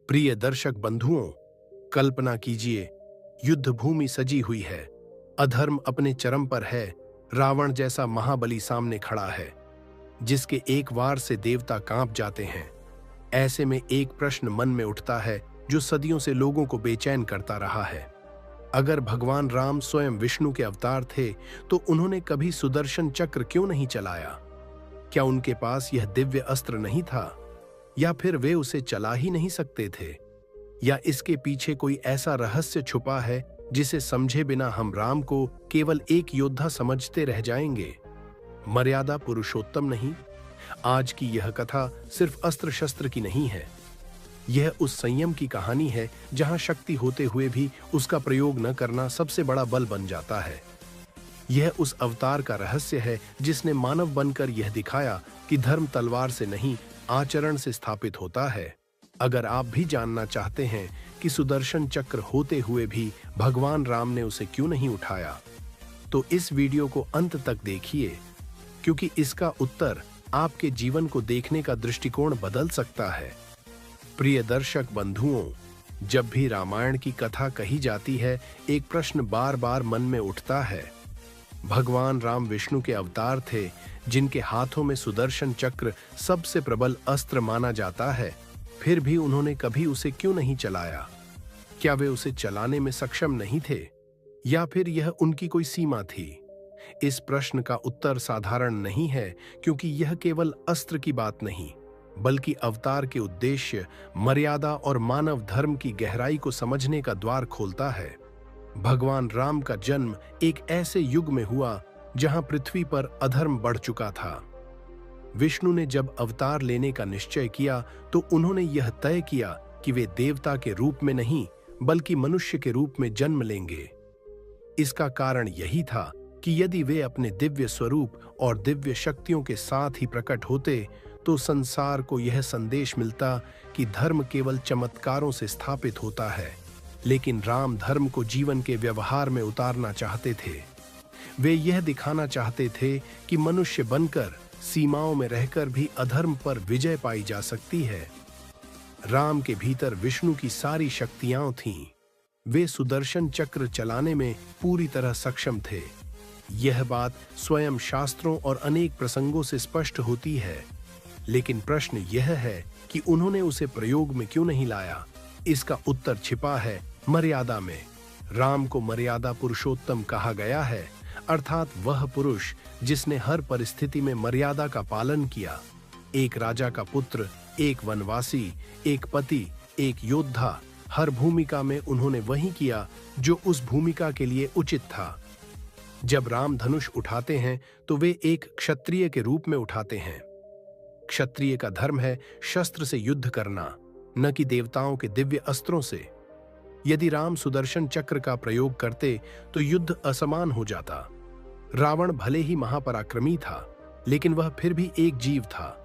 प्रिय दर्शक बंधुओं, कल्पना कीजिए, युद्ध भूमि सजी हुई है, अधर्म अपने चरम पर है, रावण जैसा महाबली सामने खड़ा है, जिसके एक वार से देवता कांप जाते हैं। ऐसे में एक प्रश्न मन में उठता है जो सदियों से लोगों को बेचैन करता रहा है। अगर भगवान राम स्वयं विष्णु के अवतार थे, तो उन्होंने कभी सुदर्शन चक्र क्यों नहीं चलाया? क्या उनके पास यह दिव्य अस्त्र नहीं था, या फिर वे उसे चला ही नहीं सकते थे? या इसके पीछे कोई ऐसा रहस्य छुपा है जिसे समझे बिना हम राम को केवल एक योद्धा समझते रह जाएंगे, मर्यादा पुरुषोत्तम नहीं? आज की यह कथा सिर्फ अस्त्र शस्त्र की नहीं है। यह उस संयम की कहानी है जहां शक्ति होते हुए भी उसका प्रयोग न करना सबसे बड़ा बल बन जाता है। यह उस अवतार का रहस्य है जिसने मानव बनकर यह दिखाया कि धर्म तलवार से नहीं, आचरण से स्थापित होता है। अगर आप भी जानना चाहते हैं कि सुदर्शन चक्र होते हुए भी भगवान राम ने उसे क्यों नहीं उठाया, तो इस वीडियो को अंत तक देखिए, क्योंकि इसका उत्तर आपके जीवन को देखने का दृष्टिकोण बदल सकता है। प्रिय दर्शक बंधुओं, जब भी रामायण की कथा कही जाती है, एक प्रश्न बार बार मन में उठता है। भगवान राम विष्णु के अवतार थे, जिनके हाथों में सुदर्शन चक्र सबसे प्रबल अस्त्र माना जाता है, फिर भी उन्होंने कभी उसे क्यों नहीं चलाया? क्या वे उसे चलाने में सक्षम नहीं थे, या फिर यह उनकी कोई सीमा थी? इस प्रश्न का उत्तर साधारण नहीं है, क्योंकि यह केवल अस्त्र की बात नहीं, बल्कि अवतार के उद्देश्य, मर्यादा और मानव धर्म की गहराई को समझने का द्वार खोलता है। भगवान राम का जन्म एक ऐसे युग में हुआ जहां पृथ्वी पर अधर्म बढ़ चुका था। विष्णु ने जब अवतार लेने का निश्चय किया, तो उन्होंने यह तय किया कि वे देवता के रूप में नहीं, बल्कि मनुष्य के रूप में जन्म लेंगे। इसका कारण यही था कि यदि वे अपने दिव्य स्वरूप और दिव्य शक्तियों के साथ ही प्रकट होते, तो संसार को यह संदेश मिलता कि धर्म केवल चमत्कारों से स्थापित होता है। लेकिन राम धर्म को जीवन के व्यवहार में उतारना चाहते थे। वे यह दिखाना चाहते थे कि मनुष्य बनकर, सीमाओं में रहकर भी अधर्म पर विजय पाई जा सकती है। राम के भीतर विष्णु की सारी शक्तियां थीं। वे सुदर्शन चक्र चलाने में पूरी तरह सक्षम थे। यह बात स्वयं शास्त्रों और अनेक प्रसंगों से स्पष्ट होती है। लेकिन प्रश्न यह है कि उन्होंने उसे प्रयोग में क्यों नहीं लाया? इसका उत्तर छिपा है मर्यादा में। राम को मर्यादा पुरुषोत्तम कहा गया है, अर्थात वह पुरुष जिसने हर परिस्थिति में मर्यादा का पालन किया। एक राजा का पुत्र, एक वनवासी, एक पति, एक योद्धा, हर भूमिका में उन्होंने वही किया जो उस भूमिका के लिए उचित था। जब राम धनुष उठाते हैं, तो वे एक क्षत्रिय के रूप में उठाते हैं। क्षत्रिय का धर्म है शस्त्र से युद्ध करना, न कि देवताओं के दिव्य अस्त्रों से। यदि राम सुदर्शन चक्र का प्रयोग करते, तो युद्ध असमान हो जाता। रावण भले ही महापराक्रमी था, लेकिन वह फिर भी एक जीव था।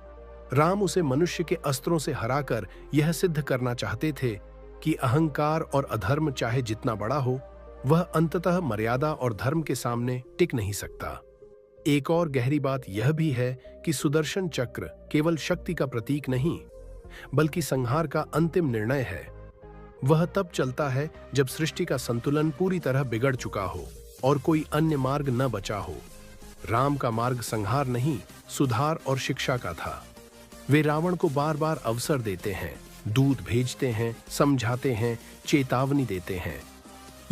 राम उसे मनुष्य के अस्त्रों से हराकर यह सिद्ध करना चाहते थे कि अहंकार और अधर्म चाहे जितना बड़ा हो, वह अंततः मर्यादा और धर्म के सामने टिक नहीं सकता। एक और गहरी बात यह भी है कि सुदर्शन चक्र केवल शक्ति का प्रतीक नहीं, बल्कि संहार का अंतिम निर्णय है। वह तब चलता है जब सृष्टि का संतुलन पूरी तरह बिगड़ चुका हो और कोई अन्य मार्ग न बचा हो। राम का मार्ग संहार नहीं, सुधार और शिक्षा का था। वे रावण को बार बार अवसर देते हैं, दूत भेजते हैं, समझाते हैं, चेतावनी देते हैं।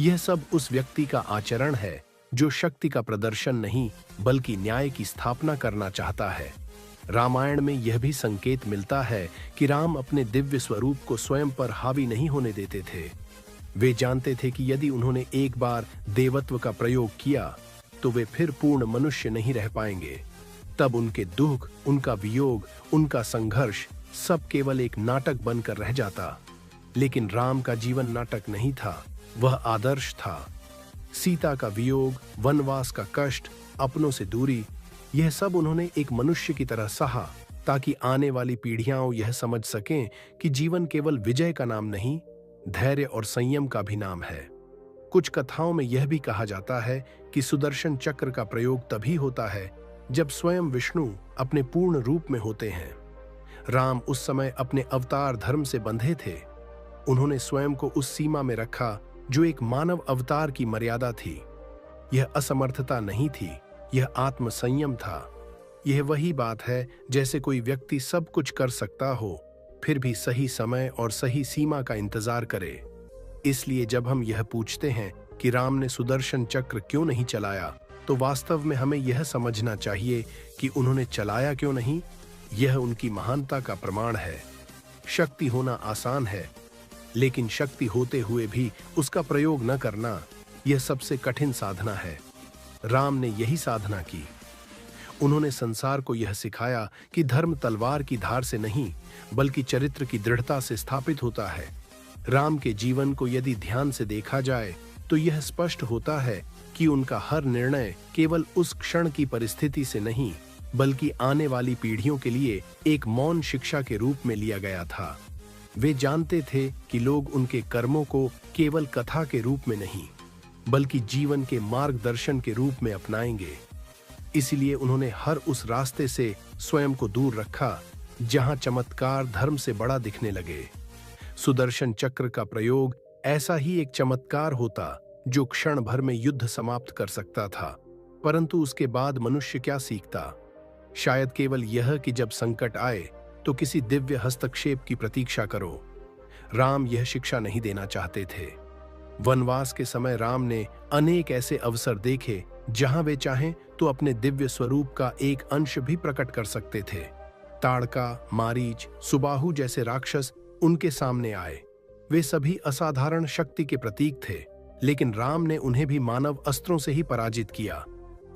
यह सब उस व्यक्ति का आचरण है जो शक्ति का प्रदर्शन नहीं, बल्कि न्याय की स्थापना करना चाहता है। रामायण में यह भी संकेत मिलता है कि राम अपने दिव्य स्वरूप को स्वयं पर हावी नहीं होने देते थे। वे जानते थे कि यदि उन्होंने एक बार देवत्व का प्रयोग किया, तो वे फिर पूर्ण मनुष्य नहीं रह पाएंगे। तब उनके दुख, उनका वियोग, उनका संघर्ष सब केवल एक नाटक बनकर रह जाता। लेकिन राम का जीवन नाटक नहीं था, वह आदर्श था। सीता का वियोग, वनवास का कष्ट, अपनों से दूरी, यह सब उन्होंने एक मनुष्य की तरह सहा, ताकि आने वाली पीढ़ियां यह समझ सकें कि जीवन केवल विजय का नाम नहीं, धैर्य और संयम का भी नाम है। कुछ कथाओं में यह भी कहा जाता है कि सुदर्शन चक्र का प्रयोग तभी होता है जब स्वयं विष्णु अपने पूर्ण रूप में होते हैं। राम उस समय अपने अवतार धर्म से बंधे थे। उन्होंने स्वयं को उस सीमा में रखा जो एक मानव अवतार की मर्यादा थी। यह असमर्थता नहीं थी, यह आत्मसंयम था। यह वही बात है जैसे कोई व्यक्ति सब कुछ कर सकता हो, फिर भी सही समय और सही सीमा का इंतजार करे। इसलिए जब हम यह पूछते हैं कि राम ने सुदर्शन चक्र क्यों नहीं चलाया, तो वास्तव में हमें यह समझना चाहिए कि उन्होंने चलाया क्यों नहीं। यह उनकी महानता का प्रमाण है। शक्ति होना आसान है, लेकिन शक्ति होते हुए भी उसका प्रयोग न करना, यह सबसे कठिन साधना है। राम ने यही साधना की। उन्होंने संसार को यह सिखाया कि धर्म तलवार की धार से नहीं, बल्कि चरित्र की दृढ़ता से स्थापित होता है। राम के जीवन को यदि ध्यान से देखा जाए तो यह स्पष्ट होता है कि उनका हर निर्णय केवल उस क्षण की परिस्थिति से नहीं, बल्कि आने वाली पीढ़ियों के लिए एक मौन शिक्षा के रूप में लिया गया था। वे जानते थे कि लोग उनके कर्मों को केवल कथा के रूप में नहीं, बल्कि जीवन के मार्गदर्शन के रूप में अपनाएंगे। इसलिए उन्होंने हर उस रास्ते से स्वयं को दूर रखा जहां चमत्कार धर्म से बड़ा दिखने लगे। सुदर्शन चक्र का प्रयोग ऐसा ही एक चमत्कार होता जो क्षण भर में युद्ध समाप्त कर सकता था, परंतु उसके बाद मनुष्य क्या सीखता? शायद केवल यह कि जब संकट आए तो किसी दिव्य हस्तक्षेप की प्रतीक्षा करो। राम यह शिक्षा नहीं देना चाहते थे। वनवास के समय राम ने अनेक ऐसे अवसर देखे जहां वे चाहें तो अपने दिव्य स्वरूप का एक अंश भी प्रकट कर सकते थे। ताड़का, मारीच, सुबाहु जैसे राक्षस उनके सामने आए। वे सभी असाधारण शक्ति के प्रतीक थे, लेकिन राम ने उन्हें भी मानव अस्त्रों से ही पराजित किया।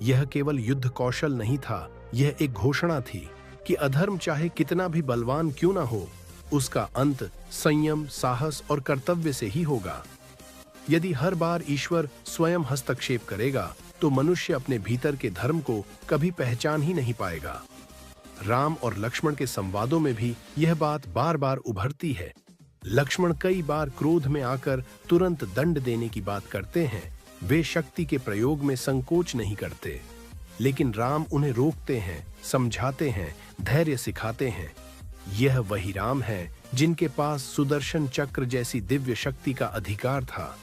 यह केवल युद्ध कौशल नहीं था, यह एक घोषणा थी कि अधर्म चाहे कितना भी बलवान क्यों ना हो, उसका अंत संयम, साहस और कर्तव्य से ही होगा। यदि हर बार ईश्वर स्वयं हस्तक्षेप करेगा तो मनुष्य अपने भीतर के धर्म को कभी पहचान ही नहीं पाएगा। राम और लक्ष्मण के संवादों में भी यह बात बार बार उभरती है। लक्ष्मण कई बार क्रोध में आकर तुरंत दंड देने की बात करते हैं। वे शक्ति के प्रयोग में संकोच नहीं करते, लेकिन राम उन्हें रोकते हैं, समझाते हैं, धैर्य सिखाते हैं। यह वही राम है जिनके पास सुदर्शन चक्र जैसी दिव्य शक्ति का अधिकार था।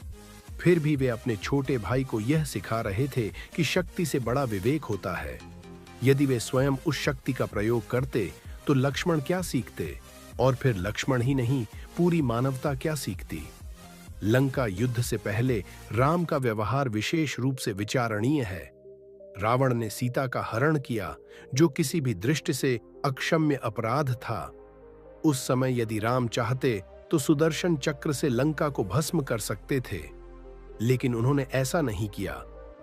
फिर भी वे अपने छोटे भाई को यह सिखा रहे थे कि शक्ति से बड़ा विवेक होता है। यदि वे स्वयं उस शक्ति का प्रयोग करते तो लक्ष्मण क्या सीखते, और फिर लक्ष्मण ही नहीं, पूरी मानवता क्या सीखती। लंका युद्ध से पहले राम का व्यवहार विशेष रूप से विचारणीय है। रावण ने सीता का हरण किया, जो किसी भी दृष्टि से अक्षम्य अपराध था। उस समय यदि राम चाहते तो सुदर्शन चक्र से लंका को भस्म कर सकते थे, लेकिन उन्होंने ऐसा नहीं किया।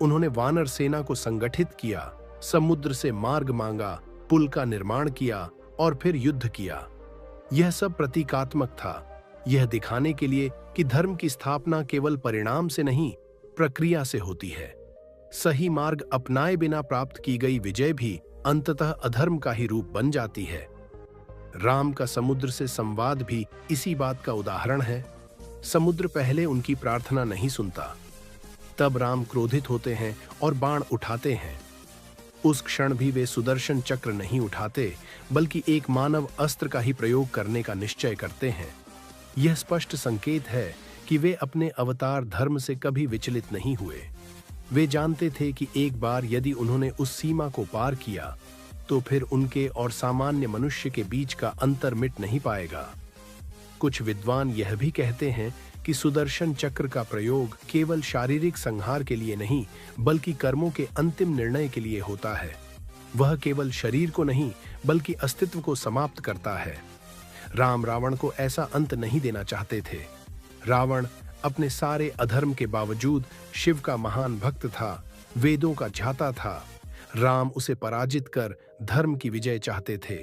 उन्होंने वानर सेना को संगठित किया, समुद्र से मार्ग मांगा, पुल का निर्माण किया और फिर युद्ध किया। यह सब प्रतीकात्मक था, यह दिखाने के लिए कि धर्म की स्थापना केवल परिणाम से नहीं, प्रक्रिया से होती है। सही मार्ग अपनाए बिना प्राप्त की गई विजय भी अंततः अधर्म का ही रूप बन जाती है। राम का समुद्र से संवाद भी इसी बात का उदाहरण है। समुद्र पहले उनकी प्रार्थना नहीं सुनता, तब राम क्रोधित होते हैं और बाण उठाते हैं। उस क्षण भी वे सुदर्शन चक्र नहीं उठाते, बल्कि एक मानव अस्त्र का ही प्रयोग करने का निश्चय करते हैं। यह स्पष्ट संकेत है कि वे अपने अवतार धर्म से कभी विचलित नहीं हुए। वे जानते थे कि एक बार यदि उन्होंने उस सीमा को पार किया तो फिर उनके और सामान्य मनुष्य के बीच का अंतर मिट नहीं पाएगा। कुछ विद्वान यह भी कहते हैं कि सुदर्शन चक्र का प्रयोग केवल शारीरिक संहार के लिए नहीं, बल्कि कर्मों के अंतिम निर्णय के लिए होता है। वह केवल शरीर को नहीं, बल्कि अस्तित्व को समाप्त करता है। राम रावण को ऐसा अंत नहीं देना चाहते थे। रावण अपने सारे अधर्म के बावजूद शिव का महान भक्त था, वेदों का झाता था। राम उसे पराजित कर धर्म की विजय चाहते थे,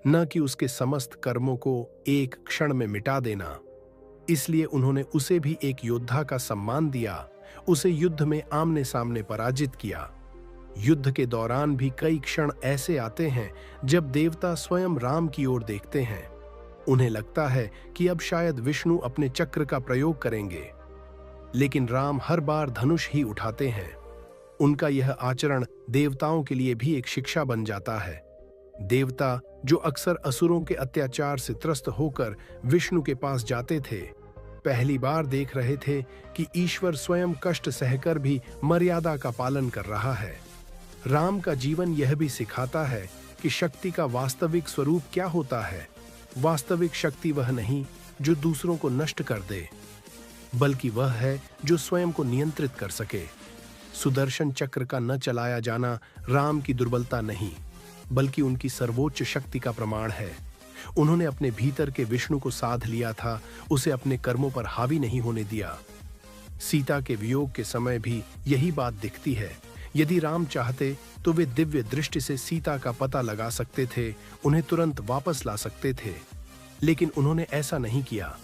न कि उसके समस्त कर्मों को एक क्षण में मिटा देना। इसलिए उन्होंने उसे भी एक योद्धा का सम्मान दिया, उसे युद्ध में आमने सामने पराजित किया। युद्ध के दौरान भी कई क्षण ऐसे आते हैं जब देवता स्वयं राम की ओर देखते हैं। उन्हें लगता है कि अब शायद विष्णु अपने चक्र का प्रयोग करेंगे, लेकिन राम हर बार धनुष ही उठाते हैं। उनका यह आचरण देवताओं के लिए भी एक शिक्षा बन जाता है। देवता, जो अक्सर असुरों के अत्याचार से त्रस्त होकर विष्णु के पास जाते थे, पहली बार देख रहे थे कि ईश्वर स्वयं कष्ट सहकर भी मर्यादा का पालन कर रहा है। राम का जीवन यह भी सिखाता है कि शक्ति का वास्तविक स्वरूप क्या होता है। वास्तविक शक्ति वह नहीं जो दूसरों को नष्ट कर दे, बल्कि वह है जो स्वयं को नियंत्रित कर सके। सुदर्शन चक्र का न चलाया जाना राम की दुर्बलता नहीं, बल्कि उनकी सर्वोच्च शक्ति का प्रमाण है। उन्होंने अपने भीतर के विष्णु को साध लिया था, उसे अपने कर्मों पर हावी नहीं होने दिया। सीता के वियोग के समय भी यही बात दिखती है। यदि राम चाहते तो वे दिव्य दृष्टि से सीता का पता लगा सकते थे, उन्हें तुरंत वापस ला सकते थे, लेकिन उन्होंने ऐसा नहीं किया।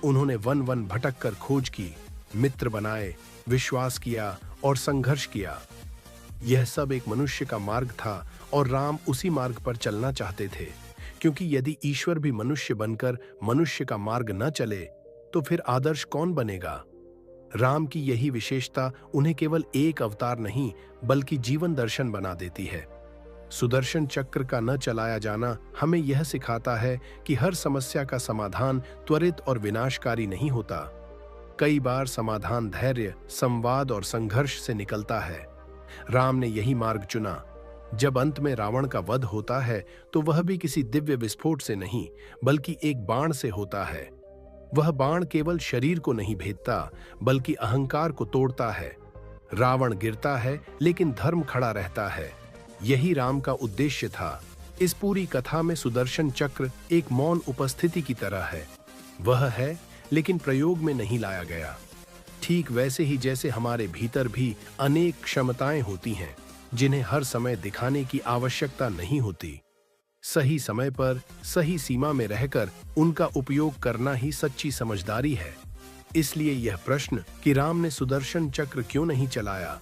उन्होंने वन वन भटक कर खोज की, मित्र बनाए, विश्वास किया और संघर्ष किया। यह सब एक मनुष्य का मार्ग था और राम उसी मार्ग पर चलना चाहते थे, क्योंकि यदि ईश्वर भी मनुष्य बनकर मनुष्य का मार्ग न चले तो फिर आदर्श कौन बनेगा। राम की यही विशेषता उन्हें केवल एक अवतार नहीं बल्कि जीवन दर्शन बना देती है। सुदर्शन चक्र का न चलाया जाना हमें यह सिखाता है कि हर समस्या का समाधान त्वरित और विनाशकारी नहीं होता। कई बार समाधान धैर्य, संवाद और संघर्ष से निकलता है। राम ने यही मार्ग चुना। जब अंत में रावण का वध होता है तो वह भी किसी दिव्य विस्फोट से नहीं बल्कि एक बाण से होता है। वह बाण केवल शरीर को नहीं भेदता बल्कि अहंकार को तोड़ता है। रावण गिरता है लेकिन धर्म खड़ा रहता है। यही राम का उद्देश्य था। इस पूरी कथा में सुदर्शन चक्र एक मौन उपस्थिति की तरह है। वह है लेकिन प्रयोग में नहीं लाया गया। ठीक वैसे ही जैसे हमारे भीतर भी अनेक क्षमताएं होती हैं जिन्हें हर समय दिखाने की आवश्यकता नहीं होती। सही समय पर सही सीमा में रहकर उनका उपयोग करना ही सच्ची समझदारी है। इसलिए यह प्रश्न कि राम ने सुदर्शन चक्र क्यों नहीं चलाया,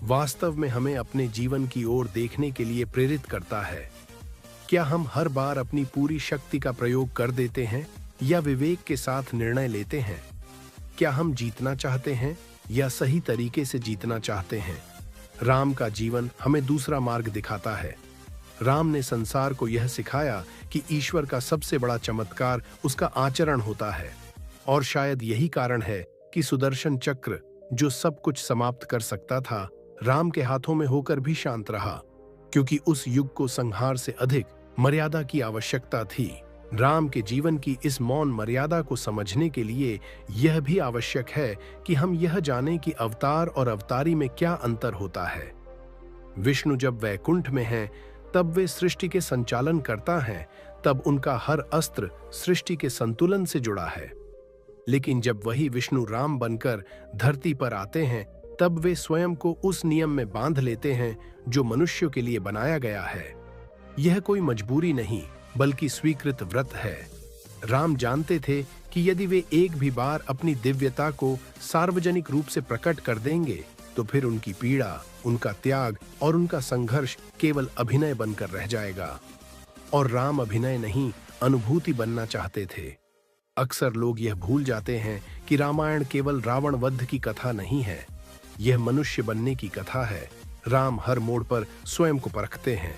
वास्तव में हमें अपने जीवन की ओर देखने के लिए प्रेरित करता है। क्या हम हर बार अपनी पूरी शक्ति का प्रयोग कर देते हैं या विवेक के साथ निर्णय लेते हैं? क्या हम जीतना चाहते हैं या सही तरीके से जीतना चाहते हैं? राम का जीवन हमें दूसरा मार्ग दिखाता है। राम ने संसार को यह सिखाया कि ईश्वर का सबसे बड़ा चमत्कार उसका आचरण होता है, और शायद यही कारण है कि सुदर्शन चक्र जो सब कुछ समाप्त कर सकता था, राम के हाथों में होकर भी शांत रहा, क्योंकि उस युग को संहार से अधिक मर्यादा की आवश्यकता थी। राम के जीवन की इस मौन मर्यादा को समझने के लिए यह भी आवश्यक है कि हम यह जानें कि अवतार और अवतारी में क्या अंतर होता है। विष्णु जब वैकुंठ में हैं, तब वे सृष्टि के संचालन करता हैं, तब उनका हर अस्त्र सृष्टि के संतुलन से जुड़ा है। लेकिन जब वही विष्णु राम बनकर धरती पर आते हैं, तब वे स्वयं को उस नियम में बांध लेते हैं जो मनुष्यों के लिए बनाया गया है। यह कोई मजबूरी नहीं बल्कि स्वीकृत व्रत है। राम जानते थे कि यदि वे एक भी बार अपनी दिव्यता को सार्वजनिक रूप से प्रकट कर देंगे तो फिर उनकी पीड़ा, उनका त्याग और उनका संघर्ष केवल अभिनय बनकर रह जाएगा। और राम अभिनय नहीं, अनुभूति बनना चाहते थे। अक्सर लोग यह भूल जाते हैं कि रामायण केवल रावण वध की कथा नहीं है, यह मनुष्य बनने की कथा है। राम हर मोड़ पर स्वयं को परखते हैं।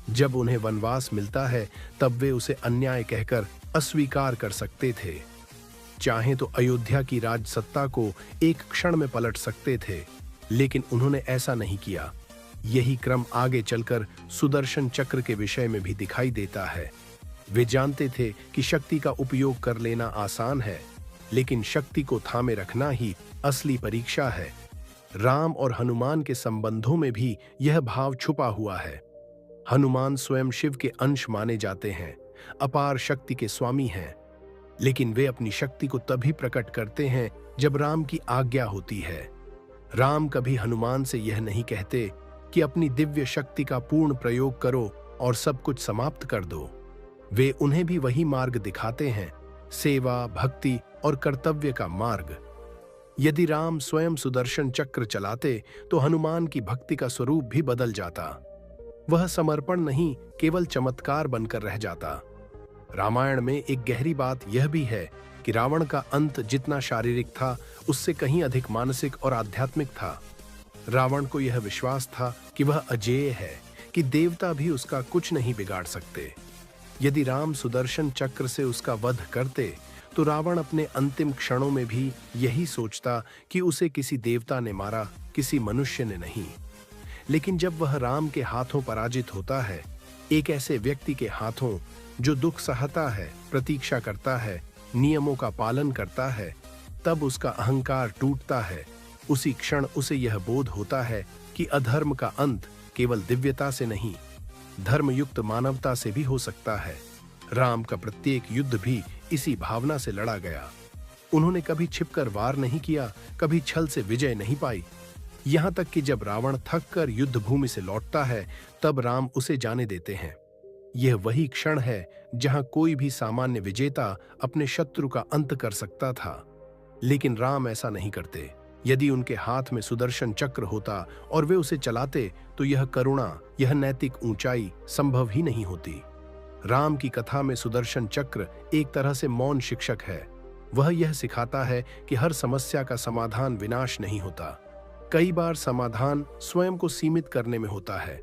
जब उन्हें वनवास मिलता है तब वे उसे अन्याय कहकर अस्वीकार कर सकते थे। चाहे तो अयोध्या की राजसत्ता को एक क्षण में पलट सकते थे, लेकिन उन्होंने ऐसा नहीं किया। यही क्रम आगे चलकर सुदर्शन चक्र के विषय में भी दिखाई देता है। वे जानते थे कि शक्ति का उपयोग कर लेना आसान है, लेकिन शक्ति को थामे रखना ही असली परीक्षा है। राम और हनुमान के संबंधों में भी यह भाव छुपा हुआ है। हनुमान स्वयं शिव के अंश माने जाते हैं, अपार शक्ति के स्वामी हैं, लेकिन वे अपनी शक्ति को तभी प्रकट करते हैं जब राम की आज्ञा होती है। राम कभी हनुमान से यह नहीं कहते कि अपनी दिव्य शक्ति का पूर्ण प्रयोग करो और सब कुछ समाप्त कर दो। वे उन्हें भी वही मार्ग दिखाते हैं, सेवा, भक्ति और कर्तव्य का मार्ग। यदि राम स्वयं सुदर्शन चक्र चलाते तो हनुमान की भक्ति का स्वरूप भी बदल जाता। वह समर्पण नहीं, केवल चमत्कार बनकर रह जाता। रामायण में एक गहरी बात यह भी है कि रावण का अंत जितना शारीरिक था, उससे कहीं अधिक मानसिक और आध्यात्मिक था। रावण को यह विश्वास था कि वह अजेय है, कि देवता भी उसका कुछ नहीं बिगाड़ सकते। यदि राम सुदर्शन चक्र से उसका वध करते तो रावण अपने अंतिम क्षणों में भी यही सोचता कि उसे किसी देवता ने मारा, किसी मनुष्य ने नहीं। लेकिन जब वह राम के हाथों पराजित होता है, एक ऐसे व्यक्ति के हाथों जो दुख सहता है, प्रतीक्षा करता है, नियमों का पालन करता है, तब उसका अहंकार टूटता है। उसी क्षण उसे यह बोध होता है कि अधर्म का अंत केवल दिव्यता से नहीं, धर्मयुक्त मानवता से भी हो सकता है। राम का प्रत्येक युद्ध भी इसी भावना से लड़ा गया। उन्होंने कभी छिपकर वार नहीं किया, कभी छल से विजय नहीं पाई। यहां तक कि जब रावण थककर युद्ध भूमि से लौटता है, तब राम उसे जाने देते हैं। यह वही क्षण है जहां कोई भी सामान्य विजेता अपने शत्रु का अंत कर सकता था, लेकिन राम ऐसा नहीं करते। यदि उनके हाथ में सुदर्शन चक्र होता और वे उसे चलाते, तो यह करुणा, यह नैतिक ऊंचाई संभव ही नहीं होती। राम की कथा में सुदर्शन चक्र एक तरह से मौन शिक्षक है। वह यह सिखाता है कि हर समस्या का समाधान विनाश नहीं होता। कई बार समाधान स्वयं को सीमित करने में होता है।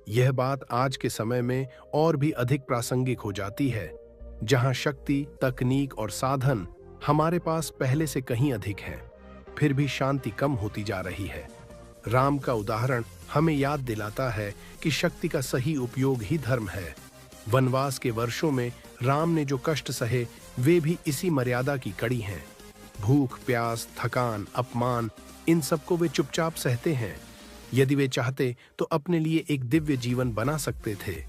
यह बात आज के समय में और भी अधिक प्रासंगिक हो जाती है, जहां शक्ति, तकनीक और साधन हमारे पास पहले से कहीं अधिक हैं, फिर भी शांति कम होती जा रही है। राम का उदाहरण हमें याद दिलाता है कि शक्ति का सही उपयोग ही धर्म है। वनवास के वर्षों में राम ने जो कष्ट सहे, वे भी इसी मर्यादा की कड़ी हैं। भूख, प्यास, थकान, अपमान, इन सबको वे चुपचाप सहते हैं। यदि वे चाहते तो अपने लिए एक दिव्य जीवन बना सकते थे,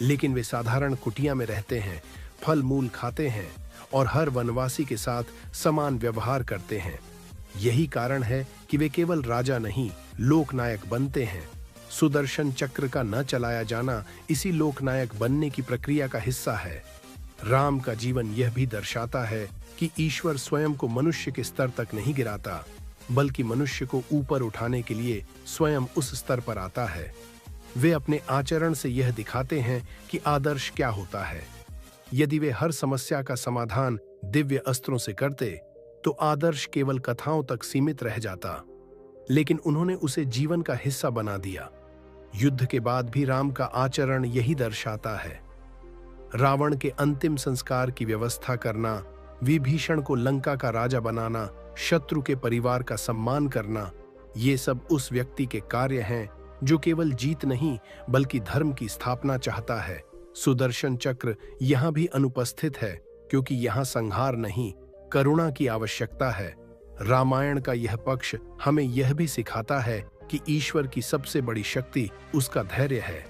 लेकिन वे साधारण कुटिया में रहते हैं, फल मूल खाते हैं और हर वनवासी के साथ समान व्यवहार करते हैं। यही कारण है कि वे केवल राजा नहीं, लोकनायक बनते हैं। सुदर्शन चक्र का न चलाया जाना इसी लोकनायक बनने की प्रक्रिया का हिस्सा है। राम का जीवन यह भी दर्शाता है कि ईश्वर स्वयं को मनुष्य के स्तर तक नहीं गिराता, बल्कि मनुष्य को ऊपर उठाने के लिए स्वयं उस स्तर पर आता है। वे अपने आचरण से यह दिखाते हैं कि आदर्श क्या होता है। यदि वे हर समस्या का समाधान दिव्य अस्त्रों से करते, तो आदर्श केवल कथाओं तक सीमित रह जाता, लेकिन उन्होंने उसे जीवन का हिस्सा बना दिया। युद्ध के बाद भी राम का आचरण यही दर्शाता है। रावण के अंतिम संस्कार की व्यवस्था करना, विभीषण को लंका का राजा बनाना, शत्रु के परिवार का सम्मान करना, ये सब उस व्यक्ति के कार्य हैं जो केवल जीत नहीं बल्कि धर्म की स्थापना चाहता है। सुदर्शन चक्र यहां भी अनुपस्थित है, क्योंकि यहां संहार नहीं, करुणा की आवश्यकता है। रामायण का यह पक्ष हमें यह भी सिखाता है कि ईश्वर की सबसे बड़ी शक्ति उसका धैर्य है।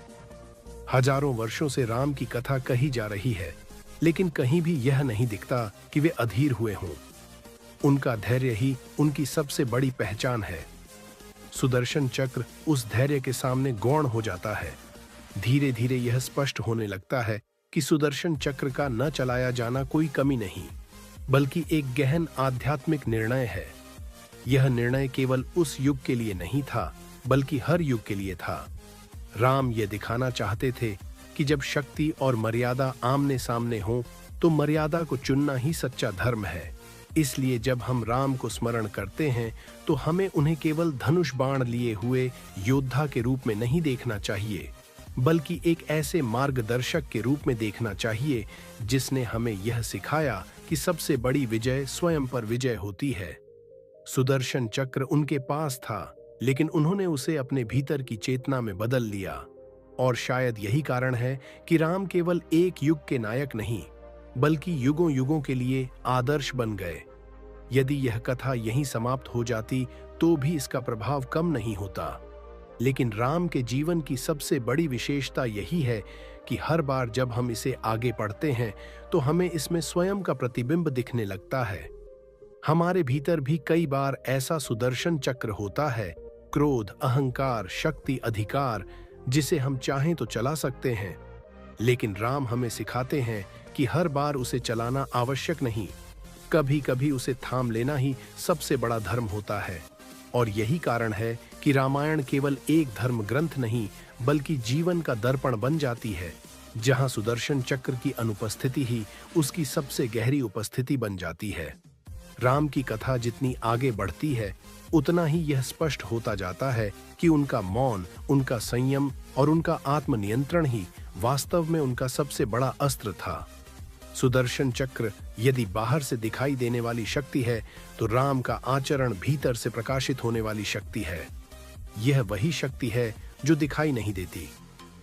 हजारों वर्षों से राम की कथा कही जा रही है, लेकिन कहीं भी यह नहीं दिखता कि वे अधीर हुए हों। उनका धैर्य ही उनकी सबसे बड़ी पहचान है। सुदर्शन चक्र उस धैर्य के सामने गौण हो जाता है। धीरे धीरे यह स्पष्ट होने लगता है कि सुदर्शन चक्र का न चलाया जाना कोई कमी नहीं, बल्कि एक गहन आध्यात्मिक निर्णय है। यह निर्णय केवल उस युग के लिए नहीं था, बल्कि हर युग के लिए था। राम ये दिखाना चाहते थे कि जब शक्ति और मर्यादा आमने सामने हो, तो मर्यादा को चुनना ही सच्चा धर्म है। इसलिए जब हम राम को स्मरण करते हैं, तो हमें उन्हें केवल धनुष बाण लिए हुए योद्धा के रूप में नहीं देखना चाहिए, बल्कि एक ऐसे मार्गदर्शक के रूप में देखना चाहिए जिसने हमें यह सिखाया कि सबसे बड़ी विजय स्वयं पर विजय होती है। सुदर्शन चक्र उनके पास था, लेकिन उन्होंने उसे अपने भीतर की चेतना में बदल लिया। और शायद यही कारण है कि राम केवल एक युग के नायक नहीं, बल्कि युगों युगों के लिए आदर्श बन गए। यदि यह कथा यहीं समाप्त हो जाती, तो भी इसका प्रभाव कम नहीं होता। लेकिन राम के जीवन की सबसे बड़ी विशेषता यही है कि हर बार जब हम इसे आगे पढ़ते हैं, तो हमें इसमें स्वयं का प्रतिबिंब दिखने लगता है। हमारे भीतर भी कई बार ऐसा सुदर्शन चक्र होता है, क्रोध, अहंकार, शक्ति, अधिकार, जिसे हम चाहें तो चला सकते हैं। लेकिन राम हमें सिखाते हैं कि हर बार उसे चलाना आवश्यक नहीं, कभी कभी उसे थाम लेना ही सबसे बड़ा धर्म होता है। और यही कारण है कि रामायण केवल एक धर्म ग्रंथ नहीं, बल्कि जीवन का दर्पण बन जाती है, जहां सुदर्शन चक्र की अनुपस्थिति ही उसकी सबसे गहरी उपस्थिति बन जाती है। राम की कथा जितनी आगे बढ़ती है, उतना ही यह स्पष्ट होता जाता है कि उनका मौन, उनका संयम और उनका आत्मनियंत्रण ही वास्तव में उनका सबसे बड़ा अस्त्र था। सुदर्शन चक्र यदि बाहर से दिखाई देने वाली शक्ति है, तो राम का आचरण भीतर से प्रकाशित होने वाली शक्ति है। यह वही शक्ति है जो दिखाई नहीं देती,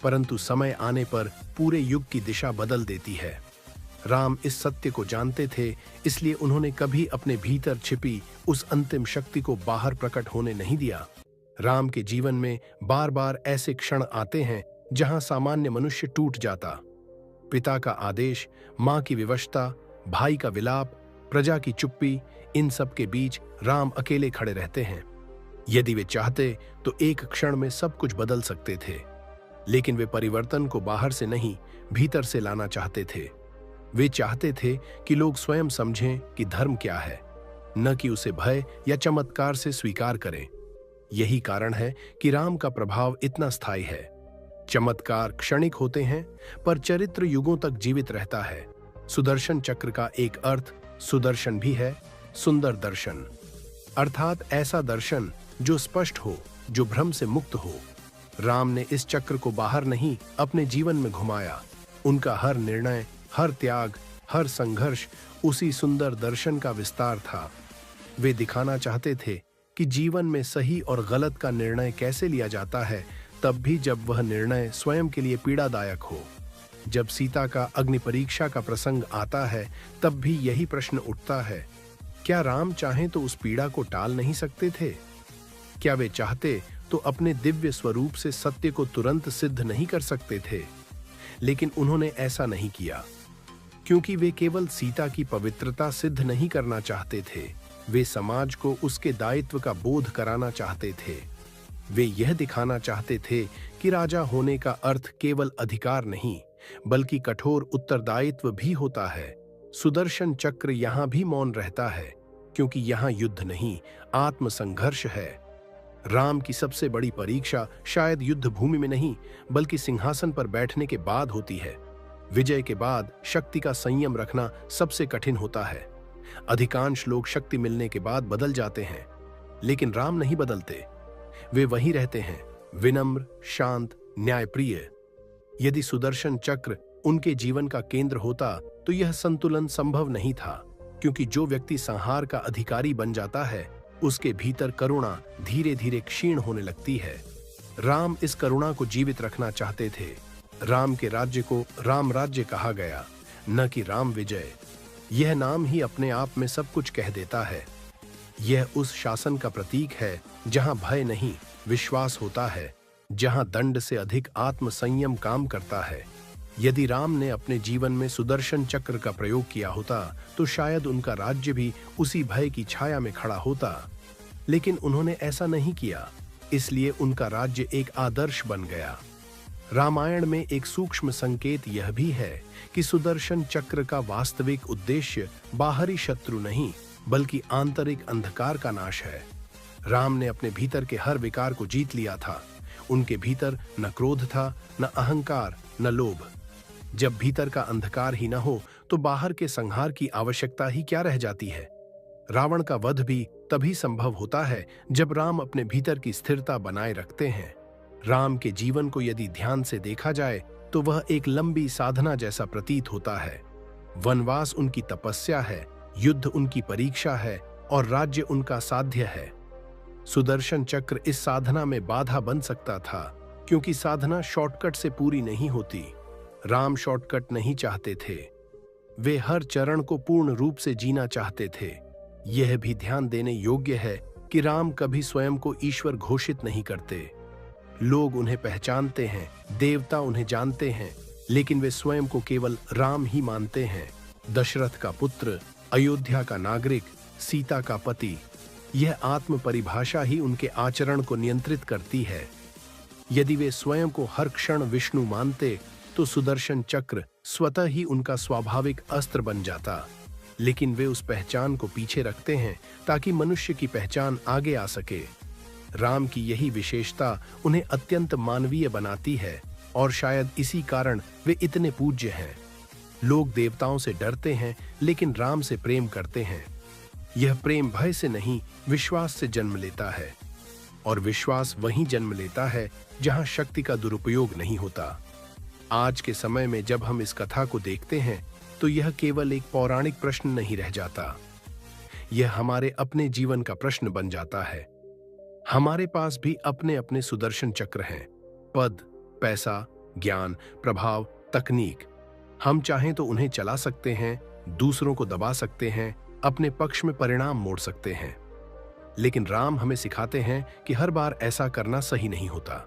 परंतु समय आने पर पूरे युग की दिशा बदल देती है। राम इस सत्य को जानते थे, इसलिए उन्होंने कभी अपने भीतर छिपी उस अंतिम शक्ति को बाहर प्रकट होने नहीं दिया। राम के जीवन में बार बार ऐसे क्षण आते हैं जहां सामान्य मनुष्य टूट जाता। पिता का आदेश, मां की विवशता, भाई का विलाप, प्रजा की चुप्पी, इन सब के बीच राम अकेले खड़े रहते हैं। यदि वे चाहते तो एक क्षण में सब कुछ बदल सकते थे, लेकिन वे परिवर्तन को बाहर से नहीं, भीतर से लाना चाहते थे। वे चाहते थे कि लोग स्वयं समझें कि धर्म क्या है, न कि उसे भय या चमत्कार से स्वीकार करें। यही कारण है कि राम का प्रभाव इतना स्थायी है। चमत्कार क्षणिक होते हैं, पर चरित्र युगों तक जीवित रहता है। सुदर्शन चक्र का एक अर्थ सुदर्शन भी है, सुंदर दर्शन, अर्थात ऐसा दर्शन जो स्पष्ट हो, जो भ्रम से मुक्त हो। राम ने इस चक्र को बाहर नहीं, अपने जीवन में घुमाया। उनका हर निर्णय, हर त्याग, हर संघर्ष उसी सुंदर दर्शन का विस्तार था। वे दिखाना चाहते थे कि जीवन में सही और गलत का निर्णय कैसे लिया जाता है, तब भी जब वह निर्णय स्वयं के लिए पीड़ादायक हो। जब सीता का अग्नि परीक्षा का प्रसंग आता है, तब भी यही प्रश्न उठता है, क्या राम चाहें तो उस पीड़ा को टाल नहीं सकते थे? क्या वे चाहते तो अपने दिव्य स्वरूप से सत्य को तुरंत सिद्ध नहीं कर सकते थे? लेकिन उन्होंने ऐसा नहीं किया, क्योंकि वे केवल सीता की पवित्रता सिद्ध नहीं करना चाहते थे, वे समाज को उसके दायित्व का बोध कराना चाहते थे। वे यह दिखाना चाहते थे कि राजा होने का अर्थ केवल अधिकार नहीं, बल्कि कठोर उत्तरदायित्व भी होता है। सुदर्शन चक्र यहां भी मौन रहता है, क्योंकि यहां युद्ध नहीं, आत्मसंघर्ष है। राम की सबसे बड़ी परीक्षा शायद युद्ध भूमि में नहीं, बल्कि सिंहासन पर बैठने के बाद होती है। विजय के बाद शक्ति का संयम रखना सबसे कठिन होता है। अधिकांश लोग शक्ति मिलने के बाद बदल जाते हैं, लेकिन राम नहीं बदलते। वे वहीं रहते हैं, विनम्र, शांत, न्यायप्रिय। यदि सुदर्शन चक्र उनके जीवन का केंद्र होता तो यह संतुलन संभव नहीं था, क्योंकि जो व्यक्ति संहार का अधिकारी बन जाता है, उसके भीतर करुणा धीरे धीरे क्षीण होने लगती है। राम इस करुणा को जीवित रखना चाहते थे। राम के राज्य को राम राज्य कहा गया, न कि राम विजय। यह नाम ही अपने आप में सब कुछ कह देता है। यह उस शासन का प्रतीक है जहां भय नहीं, विश्वास होता है, जहां दंड से अधिक आत्मसंयम काम करता है। यदि राम ने अपने जीवन में सुदर्शन चक्र का प्रयोग किया होता, तो शायद उनका राज्य भी उसी भय की छाया में खड़ा होता, लेकिन उन्होंने ऐसा नहीं किया, इसलिए उनका राज्य एक आदर्श बन गया। रामायण में एक सूक्ष्म संकेत यह भी है कि सुदर्शन चक्र का वास्तविक उद्देश्य बाहरी शत्रु नहीं, बल्कि आंतरिक अंधकार का नाश है। राम ने अपने भीतर के हर विकार को जीत लिया था। उनके भीतर न क्रोध था, न अहंकार, न लोभ। जब भीतर का अंधकार ही न हो, तो बाहर के संहार की आवश्यकता ही क्या रह जाती है? रावण का वध भी तभी संभव होता है जब राम अपने भीतर की स्थिरता बनाए रखते हैं। राम के जीवन को यदि ध्यान से देखा जाए, तो वह एक लंबी साधना जैसा प्रतीत होता है। वनवास उनकी तपस्या है, युद्ध उनकी परीक्षा है, और राज्य उनका साध्य है। सुदर्शन चक्र इस साधना में बाधा बन सकता था, क्योंकि साधना शॉर्टकट से पूरी नहीं होती। राम शॉर्टकट नहीं चाहते थे। वे हर चरण को पूर्ण रूप से जीना चाहते थे। यह भी ध्यान देने योग्य है कि राम कभी स्वयं को ईश्वर घोषित नहीं करते। लोग उन्हें पहचानते हैं, देवता उन्हें जानते हैं, लेकिन वे स्वयं को केवल राम ही मानते हैं। दशरथ का पुत्र, अयोध्या का नागरिक, सीता का पति, यह आत्म परिभाषा ही उनके आचरण को नियंत्रित करती है। यदि वे स्वयं को हर क्षण विष्णु मानते, तो सुदर्शन चक्र स्वतः ही उनका स्वाभाविक अस्त्र बन जाता। लेकिन वे उस पहचान को पीछे रखते हैं ताकि मनुष्य की पहचान आगे आ सके। राम की यही विशेषता उन्हें अत्यंत मानवीय बनाती है, और शायद इसी कारण वे इतने पूज्य हैं। लोग देवताओं से डरते हैं, लेकिन राम से प्रेम करते हैं। यह प्रेम भय से नहीं, विश्वास से जन्म लेता है, और विश्वास वहीं जन्म लेता है जहां शक्ति का दुरुपयोग नहीं होता। आज के समय में जब हम इस कथा को देखते हैं, तो यह केवल एक पौराणिक प्रश्न नहीं रह जाता, यह हमारे अपने जीवन का प्रश्न बन जाता है। हमारे पास भी अपने अपने सुदर्शन चक्र हैं, पद, पैसा, ज्ञान, प्रभाव, तकनीक। हम चाहें तो उन्हें चला सकते हैं, दूसरों को दबा सकते हैं, अपने पक्ष में परिणाम मोड़ सकते हैं। लेकिन राम हमें सिखाते हैं कि हर बार ऐसा करना सही नहीं होता।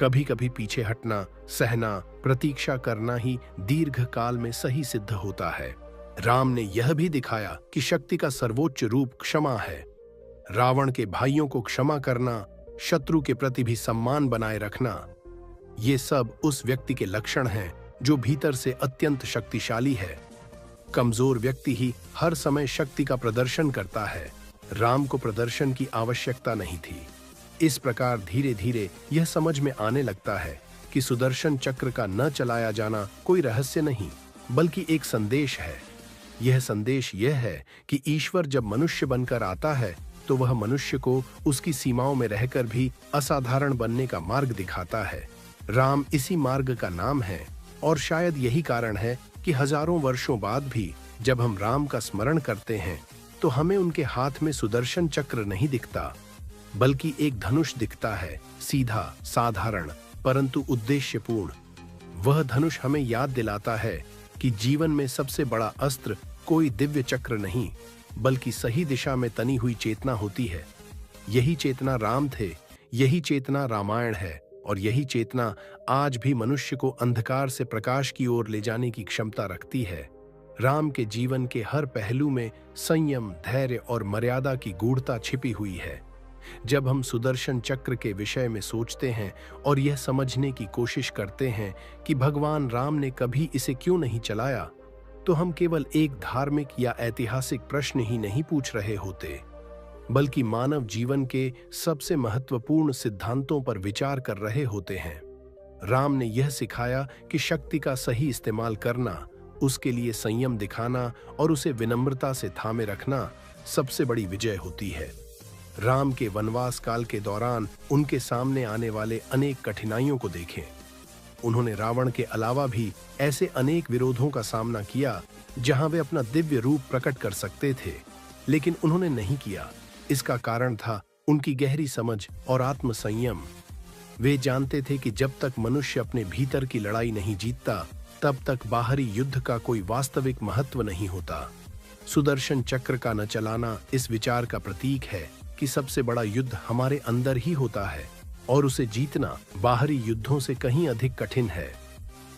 कभी कभी पीछे हटना, सहना, प्रतीक्षा करना ही दीर्घ काल में सही सिद्ध होता है। राम ने यह भी दिखाया कि शक्ति का सर्वोच्च रूप क्षमा है। रावण के भाइयों को क्षमा करना, शत्रु के प्रति भी सम्मान बनाए रखना, ये सब उस व्यक्ति के लक्षण हैं जो भीतर से अत्यंत शक्तिशाली है। कमजोर व्यक्ति ही हर समय शक्ति का प्रदर्शन करता है। राम को प्रदर्शन की आवश्यकता नहीं थी। इस प्रकार धीरे धीरे यह समझ में आने लगता है कि सुदर्शन चक्र का न चलाया जाना कोई रहस्य नहीं, बल्कि एक संदेश है। यह संदेश यह है कि ईश्वर जब मनुष्य बनकर आता है तो वह मनुष्य को उसकी सीमाओं में रहकर भी असाधारण बनने का मार्ग दिखाता है। राम इसी मार्ग का नाम है, और शायद यही कारण है कि हजारों वर्षों बाद भी जब हम राम का स्मरण करते हैं तो हमें उनके हाथ में सुदर्शन चक्र नहीं दिखता, बल्कि एक धनुष दिखता है, सीधा, साधारण, परंतु उद्देश्यपूर्ण। वह धनुष हमें याद दिलाता है कि जीवन में सबसे बड़ा अस्त्र कोई दिव्य चक्र नहीं, बल्कि सही दिशा में तनी हुई चेतना होती है। यही चेतना राम थे, यही चेतना रामायण है, और यही चेतना आज भी मनुष्य को अंधकार से प्रकाश की ओर ले जाने की क्षमता रखती है। राम के जीवन के हर पहलू में संयम, धैर्य और मर्यादा की गूढ़ता छिपी हुई है। जब हम सुदर्शन चक्र के विषय में सोचते हैं और यह समझने की कोशिश करते हैं कि भगवान राम ने कभी इसे क्यों नहीं चलाया, तो हम केवल एक धार्मिक या ऐतिहासिक प्रश्न ही नहीं पूछ रहे होते, बल्कि मानव जीवन के सबसे महत्वपूर्ण सिद्धांतों पर विचार कर रहे होते हैं। राम ने यह सिखाया कि शक्ति का सही इस्तेमाल करना, उसके लिए संयम दिखाना और उसे विनम्रता से थामे रखना सबसे बड़ी विजय होती है। राम के वनवास काल के दौरान उनके सामने आने वाले अनेक कठिनाइयों को देखें। उन्होंने रावण के अलावा भी ऐसे अनेक विरोधों का सामना किया जहां वे अपना दिव्य रूप प्रकट कर सकते थे, लेकिन उन्होंने नहीं किया। इसका कारण था उनकी गहरी समझ और आत्मसंयम। वे जानते थे कि जब तक मनुष्य अपने भीतर की लड़ाई नहीं जीतता, तब तक बाहरी युद्ध का कोई वास्तविक महत्व नहीं होता। सुदर्शन चक्र का न चलाना इस विचार का प्रतीक है कि सबसे बड़ा युद्ध हमारे अंदर ही होता है, और उसे जीतना बाहरी युद्धों से कहीं अधिक कठिन है।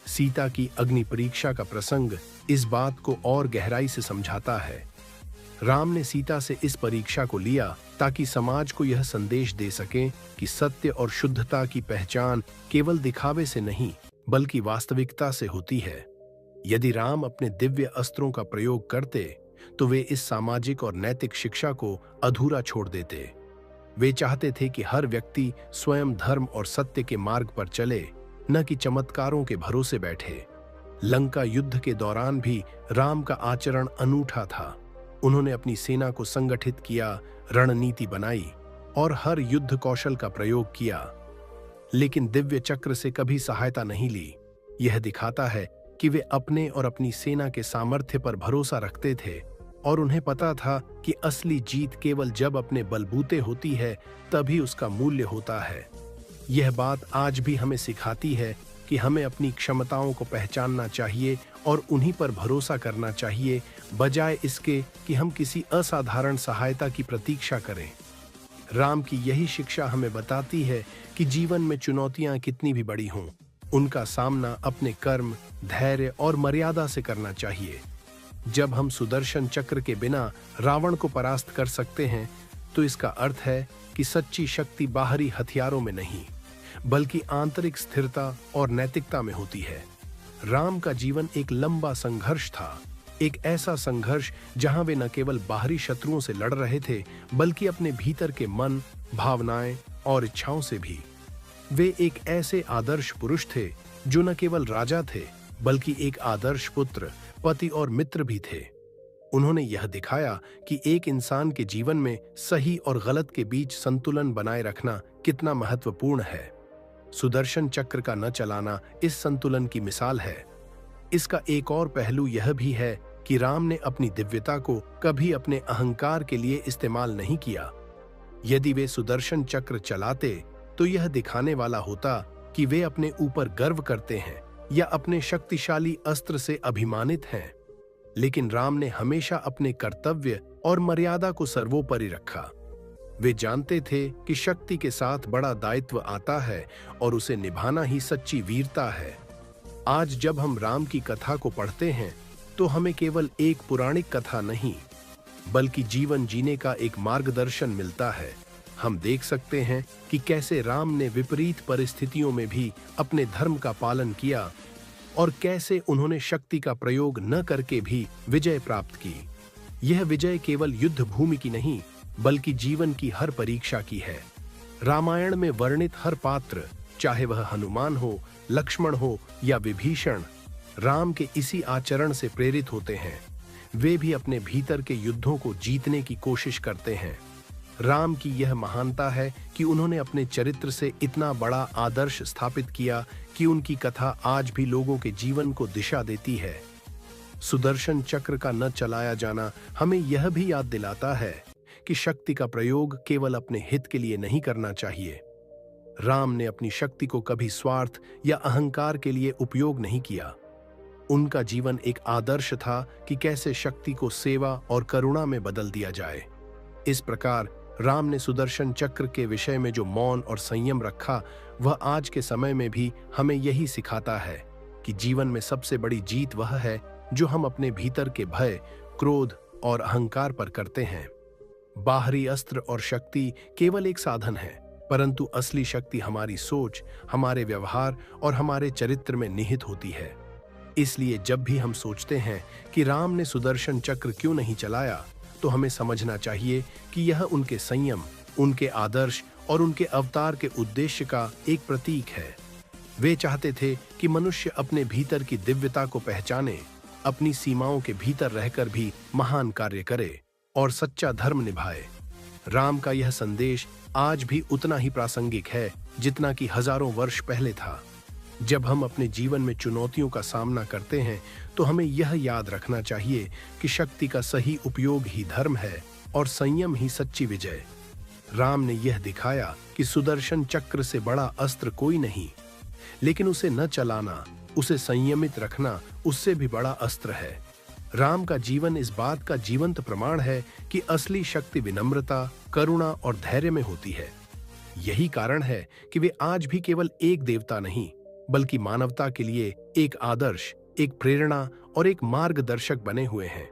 सीता की अग्नि परीक्षा का प्रसंग इस बात को और गहराई से समझाता है। राम ने सीता से इस परीक्षा को लिया ताकि समाज को यह संदेश दे सकें कि सत्य और शुद्धता की पहचान केवल दिखावे से नहीं, बल्कि वास्तविकता से होती है। यदि राम अपने दिव्य अस्त्रों का प्रयोग करते तो वे इस सामाजिक और नैतिक शिक्षा को अधूरा छोड़ देते। वे चाहते थे कि हर व्यक्ति स्वयं धर्म और सत्य के मार्ग पर चले, न कि चमत्कारों के भरोसे बैठे। लंका युद्ध के दौरान भी राम का आचरण अनूठा था। उन्होंने अपनी सेना को संगठित किया, रणनीति बनाई और हर युद्ध कौशल का प्रयोग किया, लेकिन दिव्य चक्र से कभी सहायता नहीं ली। यह दिखाता है कि वे अपने और अपनी सेना के सामर्थ्य पर भरोसा रखते थे, और उन्हें पता था कि असली जीत केवल जब अपने बलबूते होती है तभी उसका मूल्य होता है। यह बात आज भी हमें सिखाती है कि हमें अपनी क्षमताओं को पहचानना चाहिए और उन्हीं पर भरोसा करना चाहिए, बजाय इसके कि हम किसी असाधारण सहायता की प्रतीक्षा करें। राम की यही शिक्षा हमें बताती है कि जीवन में चुनौतियां कितनी भी बड़ी हों, उनका सामना अपने कर्म, धैर्य और मर्यादा से करना चाहिए। जब हम सुदर्शन चक्र के बिना रावण को परास्त कर सकते हैं, तो इसका अर्थ है कि सच्ची शक्ति बाहरी हथियारों में नहीं, बल्कि आंतरिक स्थिरता और नैतिकता में होती है। राम का जीवन एक लंबा संघर्ष था, एक ऐसा संघर्ष जहां वे न केवल बाहरी शत्रुओं से लड़ रहे थे, बल्कि अपने भीतर के मन, भावनाएं और इच्छाओं से भी। वे एक ऐसे आदर्श पुरुष थे जो न केवल राजा थे, बल्कि एक आदर्श पुत्र, पति और मित्र भी थे। उन्होंने यह दिखाया कि एक इंसान के जीवन में सही और गलत के बीच संतुलन बनाए रखना कितना महत्वपूर्ण है। सुदर्शन चक्र का न चलाना इस संतुलन की मिसाल है। इसका एक और पहलू यह भी है कि राम ने अपनी दिव्यता को कभी अपने अहंकार के लिए इस्तेमाल नहीं किया। यदि वे सुदर्शन चक्र चलाते तो यह दिखाने वाला होता कि वे अपने ऊपर गर्व करते हैं या अपने शक्तिशाली अस्त्र से अभिमानित हैं। लेकिन राम ने हमेशा अपने कर्तव्य और मर्यादा को सर्वोपरि रखा। वे जानते थे कि शक्ति के साथ बड़ा दायित्व आता है और उसे निभाना ही सच्ची वीरता है। आज जब हम राम की कथा को पढ़ते हैं तो हमें केवल एक पुराणिक कथा नहीं बल्कि जीवन जीने का एक मार्गदर्शन मिलता है। हम देख सकते हैं कि कैसे राम ने विपरीत परिस्थितियों में भी अपने धर्म का पालन किया और कैसे उन्होंने शक्ति का प्रयोग न करके भी विजय प्राप्त की। यह विजय केवल युद्ध भूमि की नहीं बल्कि जीवन की हर परीक्षा की है। रामायण में वर्णित हर पात्र, चाहे वह हनुमान हो, लक्ष्मण हो या विभीषण, राम के इसी आचरण से प्रेरित होते हैं। वे भी अपने भीतर के युद्धों को जीतने की कोशिश करते हैं। राम की यह महानता है कि उन्होंने अपने चरित्र से इतना बड़ा आदर्श स्थापित किया कि उनकी कथा आज भी लोगों के जीवन को दिशा देती है। सुदर्शन चक्र का न चलाया जाना हमें यह भी याद दिलाता है कि शक्ति का प्रयोग केवल अपने हित के लिए नहीं करना चाहिए। राम ने अपनी शक्ति को कभी स्वार्थ या अहंकार के लिए उपयोग नहीं किया। उनका जीवन एक आदर्श था कि कैसे शक्ति को सेवा और करुणा में बदल दिया जाए। इस प्रकार राम ने सुदर्शन चक्र के विषय में जो मौन और संयम रखा, वह आज के समय में भी हमें यही सिखाता है कि जीवन में सबसे बड़ी जीत वह है जो हम अपने भीतर के भय, क्रोध और अहंकार पर करते हैं। बाहरी अस्त्र और शक्ति केवल एक साधन है, परंतु असली शक्ति हमारी सोच, हमारे व्यवहार और हमारे चरित्र में निहित होती है। इसलिए जब भी हम सोचते हैं कि राम ने सुदर्शन चक्र क्यों नहीं चलाया, तो हमें समझना चाहिए कि यह उनके संयम, उनके आदर्श और उनके अवतार के उद्देश्य का एक प्रतीक है। वे चाहते थे कि मनुष्य अपने भीतर की दिव्यता को पहचाने, अपनी सीमाओं के भीतर रहकर भी महान कार्य करे और सच्चा धर्म निभाए। राम का यह संदेश आज भी उतना ही प्रासंगिक है जितना कि हजारों वर्ष पहले था। जब हम अपने जीवन में चुनौतियों का सामना करते हैं तो हमें यह याद रखना चाहिए कि शक्ति का सही उपयोग ही धर्म है और संयम ही सच्ची विजय। राम ने यह दिखाया कि सुदर्शन चक्र से बड़ा अस्त्र कोई नहीं, लेकिन उसे न चलाना, उसे संयमित रखना उससे भी बड़ा अस्त्र है। राम का जीवन इस बात का जीवंत प्रमाण है कि असली शक्ति विनम्रता, करुणा और धैर्य में होती है। यही कारण है कि वे आज भी केवल एक देवता नहीं बल्कि मानवता के लिए एक आदर्श, एक प्रेरणा और एक मार्गदर्शक बने हुए हैं।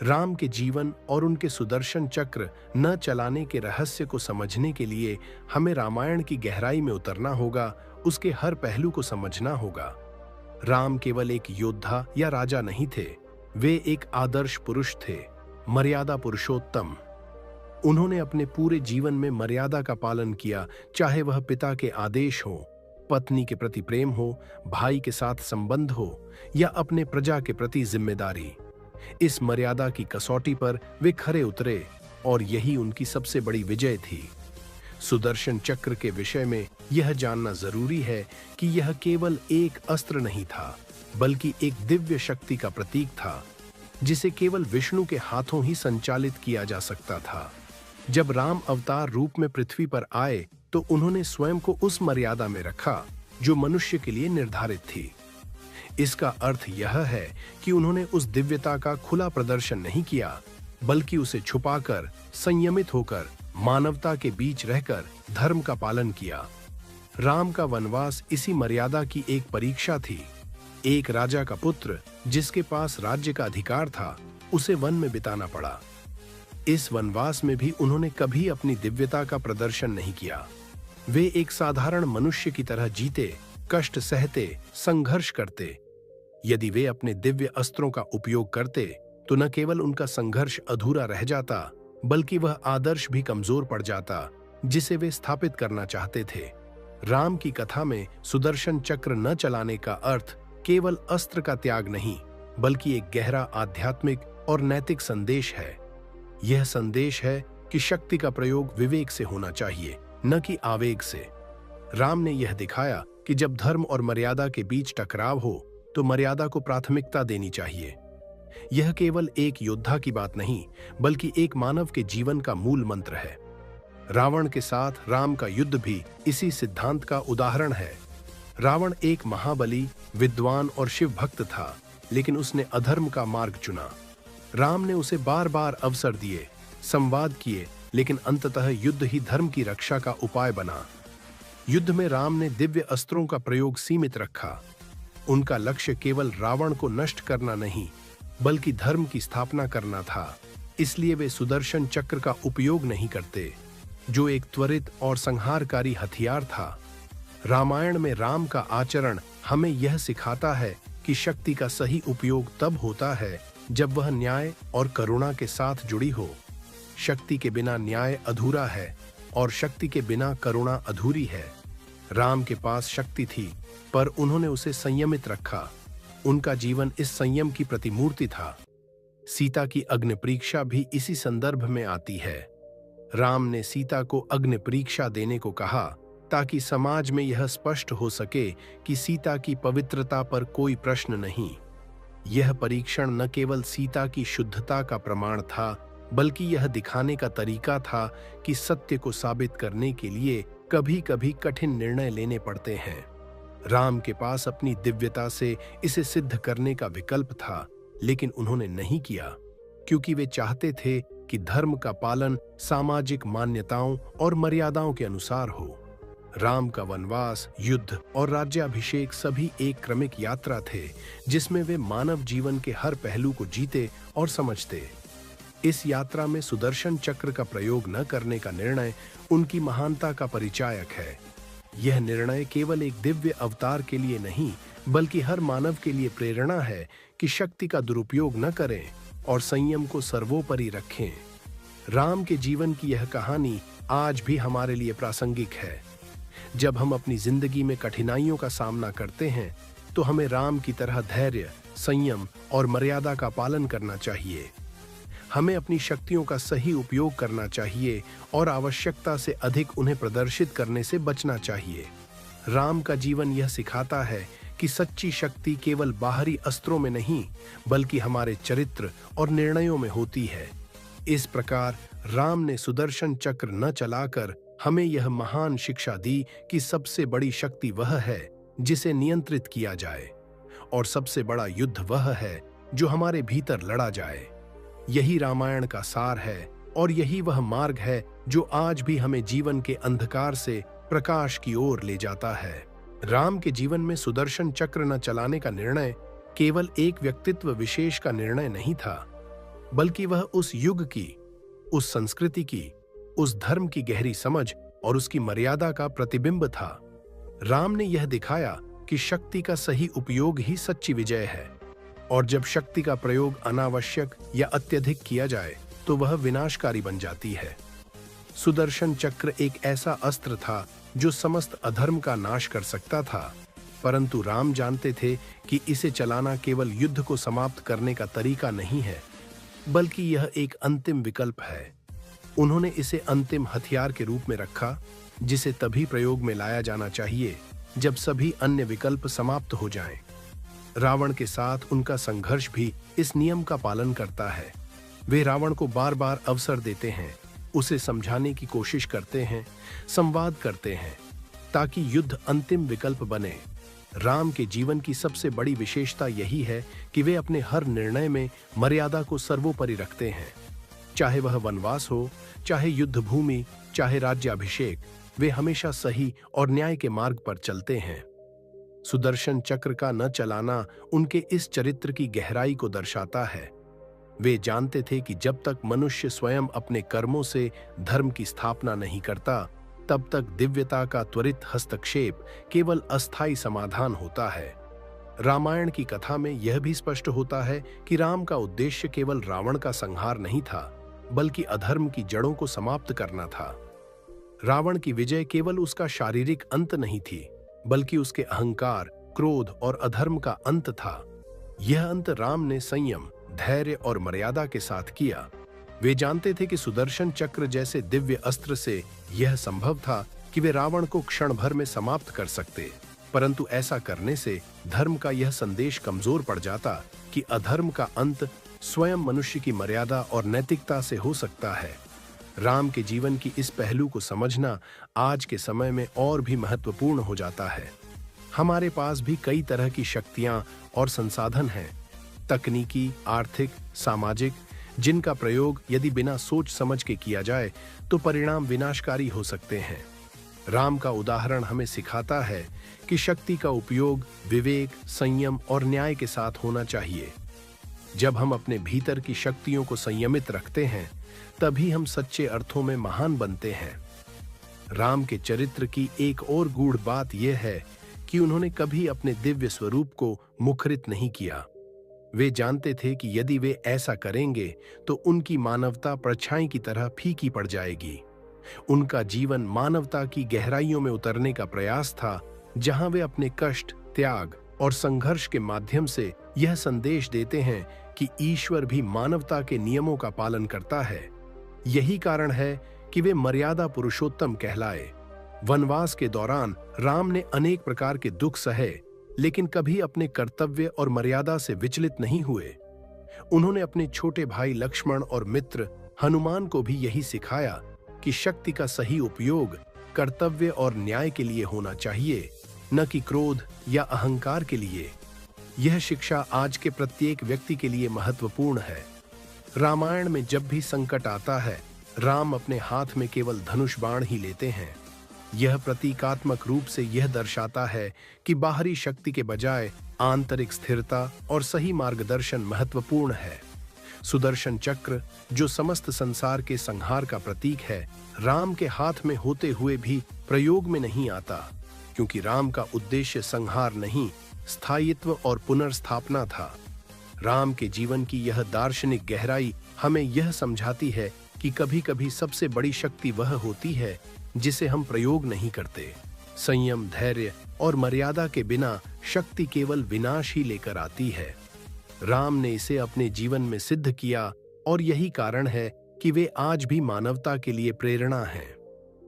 राम के जीवन और उनके सुदर्शन चक्र न चलाने के रहस्य को समझने के लिए हमें रामायण की गहराई में उतरना होगा, उसके हर पहलू को समझना होगा। राम केवल एक योद्धा या राजा नहीं थे, वे एक आदर्श पुरुष थे, मर्यादा पुरुषोत्तम। उन्होंने अपने पूरे जीवन में मर्यादा का पालन किया, चाहे वह पिता के आदेश हो, पत्नी के प्रति प्रेम हो, भाई के साथ संबंध हो या अपने प्रजा के प्रति जिम्मेदारी। इस मर्यादा की कसौटी पर वे खरे उतरे और यही उनकी सबसे बड़ी विजय थी। सुदर्शन चक्र के विषय में यह जानना जरूरी है कि यह केवल एक अस्त्र नहीं था बल्कि एक दिव्य शक्ति का प्रतीक था जिसे केवल विष्णु के हाथों ही संचालित किया जा सकता था। जब राम अवतार रूप में पृथ्वी पर आए तो उन्होंने स्वयं को उस मर्यादा में रखा जो मनुष्य के लिए निर्धारित थी। इसका अर्थ यह है कि उन्होंने उस दिव्यता का खुला प्रदर्शन नहीं किया बल्कि उसे छुपाकर, संयमित होकर, मानवता के बीच रहकर धर्म का पालन किया। राम का वनवास इसी मर्यादा की एक परीक्षा थी। एक राजा का पुत्र जिसके पास राज्य का अधिकार था, उसे वन में बिताना पड़ा। इस वनवास में भी उन्होंने कभी अपनी दिव्यता का प्रदर्शन नहीं किया। वे एक साधारण मनुष्य की तरह जीते, कष्ट सहते, संघर्ष करते। यदि वे अपने दिव्य अस्त्रों का उपयोग करते तो न केवल उनका संघर्ष अधूरा रह जाता बल्कि वह आदर्श भी कमजोर पड़ जाता जिसे वे स्थापित करना चाहते थे। राम की कथा में सुदर्शन चक्र न चलाने का अर्थ केवल अस्त्र का त्याग नहीं बल्कि एक गहरा आध्यात्मिक और नैतिक संदेश है। यह संदेश है कि शक्ति का प्रयोग विवेक से होना चाहिए, न कि आवेग से। राम ने यह दिखाया कि जब धर्म और मर्यादा के बीच टकराव हो तो मर्यादा को प्राथमिकता देनी चाहिए। यह केवल एक योद्धा की बात नहीं, बल्कि एक मानव के जीवन का मूल मंत्र है। रावण के साथ राम का युद्ध भी इसी सिद्धांत का उदाहरण है। रावण एक महाबली, विद्वान और शिव भक्त था, लेकिन उसने अधर्म का मार्ग चुना। राम ने उसे बार बार अवसर दिए, संवाद किए, लेकिन अंततः युद्ध ही धर्म की रक्षा का उपाय बना। युद्ध में राम ने दिव्य अस्त्रों का प्रयोग सीमित रखा। उनका लक्ष्य केवल रावण को नष्ट करना नहीं, बल्कि धर्म की स्थापना करना था। इसलिए वे सुदर्शन चक्र का उपयोग नहीं करते, जो एक त्वरित और संहारकारी हथियार था। रामायण में राम का आचरण हमें यह सिखाता है कि शक्ति का सही उपयोग तब होता है जब वह न्याय और करुणा के साथ जुड़ी हो। शक्ति के बिना न्याय अधूरा है और शक्ति के बिना करुणा अधूरी है। राम के पास शक्ति थी, पर उन्होंने उसे संयमित रखा। उनका जीवन इस संयम की प्रतिमूर्ति था। सीता की अग्नि परीक्षा भी इसी संदर्भ में आती है। राम ने सीता को अग्नि परीक्षा देने को कहा, ताकि समाज में यह स्पष्ट हो सके कि सीता की पवित्रता पर कोई प्रश्न नहीं। यह परीक्षण न केवल सीता की शुद्धता का प्रमाण था, बल्कि यह दिखाने का तरीका था कि सत्य को साबित करने के लिए कभी-कभी कठिन निर्णय लेने पड़ते हैं। राम के पास अपनी दिव्यता से इसे सिद्ध करने का विकल्प था, लेकिन उन्होंने नहीं किया, क्योंकि वे चाहते थे कि धर्म का पालन सामाजिक मान्यताओं और मर्यादाओं के अनुसार हो। राम का वनवास, युद्ध और राज्याभिषेक सभी एक क्रमिक यात्रा थे, जिसमें वे मानव जीवन के हर पहलू को जीते और समझते। इस यात्रा में सुदर्शन चक्र का प्रयोग न करने का निर्णय उनकी महानता का परिचायक है। यह निर्णय केवल एक दिव्य अवतार के लिए नहीं, बल्कि हर मानव के लिए प्रेरणा है कि शक्ति का दुरुपयोग न करें और संयम को सर्वोपरि रखें। राम के जीवन की यह कहानी आज भी हमारे लिए प्रासंगिक है। जब हम अपनी जिंदगी में कठिनाइयों का सामना करते हैं, तो हमें राम की तरह धैर्य, संयम और मर्यादा का पालन करना चाहिए। हमें अपनी शक्तियों का सही उपयोग करना चाहिए और आवश्यकता से अधिक उन्हें प्रदर्शित करने से बचना चाहिए। राम का जीवन यह सिखाता है कि सच्ची शक्ति केवल बाहरी अस्त्रों में नहीं, बल्कि हमारे चरित्र और निर्णयों में होती है। इस प्रकार राम ने सुदर्शन चक्र न चलाकर हमें यह महान शिक्षा दी कि सबसे बड़ी शक्ति वह है जिसे नियंत्रित किया जाए, और सबसे बड़ा युद्ध वह है जो हमारे भीतर लड़ा जाए। यही रामायण का सार है, और यही वह मार्ग है जो आज भी हमें जीवन के अंधकार से प्रकाश की ओर ले जाता है। राम के जीवन में सुदर्शन चक्र न चलाने का निर्णय केवल एक व्यक्तित्व विशेष का निर्णय नहीं था, बल्कि वह उस युग की, उस संस्कृति की, उस धर्म की गहरी समझ और उसकी मर्यादा का प्रतिबिंब था। राम ने यह दिखाया कि शक्ति का सही उपयोग ही सच्ची विजय है, और जब शक्ति का प्रयोग अनावश्यक या अत्यधिक किया जाए तो वह विनाशकारी बन जाती है। सुदर्शन चक्र एक ऐसा अस्त्र था जो समस्त अधर्म का नाश कर सकता था, परंतु राम जानते थे कि इसे चलाना केवल युद्ध को समाप्त करने का तरीका नहीं है, बल्कि यह एक अंतिम विकल्प है। उन्होंने इसे अंतिम हथियार के रूप में रखा, जिसे तभी प्रयोग में लाया जाना चाहिए जब सभी अन्य विकल्प समाप्त हो जाएं। रावण के साथ उनका संघर्ष भी इस नियम का पालन करता है। वे रावण को बार बार अवसर देते हैं, उसे समझाने की कोशिश करते हैं, संवाद करते हैं, ताकि युद्ध अंतिम विकल्प बने। राम के जीवन की सबसे बड़ी विशेषता यही है कि वे अपने हर निर्णय में मर्यादा को सर्वोपरि रखते हैं। चाहे वह वनवास हो, चाहे युद्ध भूमि, चाहे राज्याभिषेक, वे हमेशा सही और न्याय के मार्ग पर चलते हैं। सुदर्शन चक्र का न चलाना उनके इस चरित्र की गहराई को दर्शाता है। वे जानते थे कि जब तक मनुष्य स्वयं अपने कर्मों से धर्म की स्थापना नहीं करता, तब तक दिव्यता का त्वरित हस्तक्षेप केवल अस्थायी समाधान होता है। रामायण की कथा में यह भी स्पष्ट होता है कि राम का उद्देश्य केवल रावण का संहार नहीं था, बल्कि अधर्म की जड़ों को समाप्त करना था। रावण की विजय केवल उसका शारीरिक अंत नहीं थी, बल्कि उसके अहंकार, क्रोध और अधर्म का अंत था। यह अंत राम ने संयम, धैर्य और मर्यादा के साथ किया। वे जानते थे कि सुदर्शन चक्र जैसे दिव्य अस्त्र से यह संभव था कि वे रावण को क्षण भर में समाप्त कर सकते, परंतु ऐसा करने से धर्म का यह संदेश कमजोर पड़ जाता कि अधर्म का अंत स्वयं मनुष्य की मर्यादा और नैतिकता से हो सकता है। राम के जीवन की इस पहलू को समझना आज के समय में और भी महत्वपूर्ण हो जाता है। हमारे पास भी कई तरह की शक्तियां और संसाधन हैं, तकनीकी, आर्थिक, सामाजिक, जिनका प्रयोग यदि बिना सोच समझ के किया जाए तो परिणाम विनाशकारी हो सकते हैं। राम का उदाहरण हमें सिखाता है कि शक्ति का उपयोग विवेक, संयम और न्याय के साथ होना चाहिए। जब हम अपने भीतर की शक्तियों को संयमित रखते हैं, तभी हम सच्चे अर्थों में महान बनते हैं। राम के चरित्र की एक और गूढ़ बात यह है कि उन्होंने कभी अपने दिव्य स्वरूप को मुखरित नहीं किया। वे जानते थे कि यदि वे ऐसा करेंगे तो उनकी मानवता परछाई की तरह फीकी पड़ जाएगी। उनका जीवन मानवता की गहराइयों में उतरने का प्रयास था, जहां वे अपने कष्ट, त्याग और संघर्ष के माध्यम से यह संदेश देते हैं कि ईश्वर भी मानवता के नियमों का पालन करता है। यही कारण है कि वे मर्यादा पुरुषोत्तम कहलाए। वनवास के दौरान राम ने अनेक प्रकार के दुख सहे, लेकिन कभी अपने कर्तव्य और मर्यादा से विचलित नहीं हुए। उन्होंने अपने छोटे भाई लक्ष्मण और मित्र हनुमान को भी यही सिखाया कि शक्ति का सही उपयोग कर्तव्य और न्याय के लिए होना चाहिए, न कि क्रोध या अहंकार के लिए। यह शिक्षा आज के प्रत्येक व्यक्ति के लिए महत्वपूर्ण है। रामायण में जब भी संकट आता है, राम अपने हाथ में केवल धनुष बाण ही लेते हैं। यह प्रतीकात्मक रूप से यह दर्शाता है कि बाहरी शक्ति के बजाय आंतरिक स्थिरता और सही मार्गदर्शन महत्वपूर्ण है। सुदर्शन चक्र, जो समस्त संसार के संहार का प्रतीक है, राम के हाथ में होते हुए भी प्रयोग में नहीं आता, क्योंकि राम का उद्देश्य संहार नहीं, स्थायित्व और पुनर्स्थापना था। राम के जीवन की यह दार्शनिक गहराई हमें यह समझाती है कि कभी-कभी सबसे बड़ी शक्ति वह होती है जिसे हम प्रयोग नहीं करते। संयम, धैर्य और मर्यादा के बिना शक्ति केवल विनाश ही लेकर आती है। राम ने इसे अपने जीवन में सिद्ध किया और यही कारण है कि वे आज भी मानवता के लिए प्रेरणा हैं।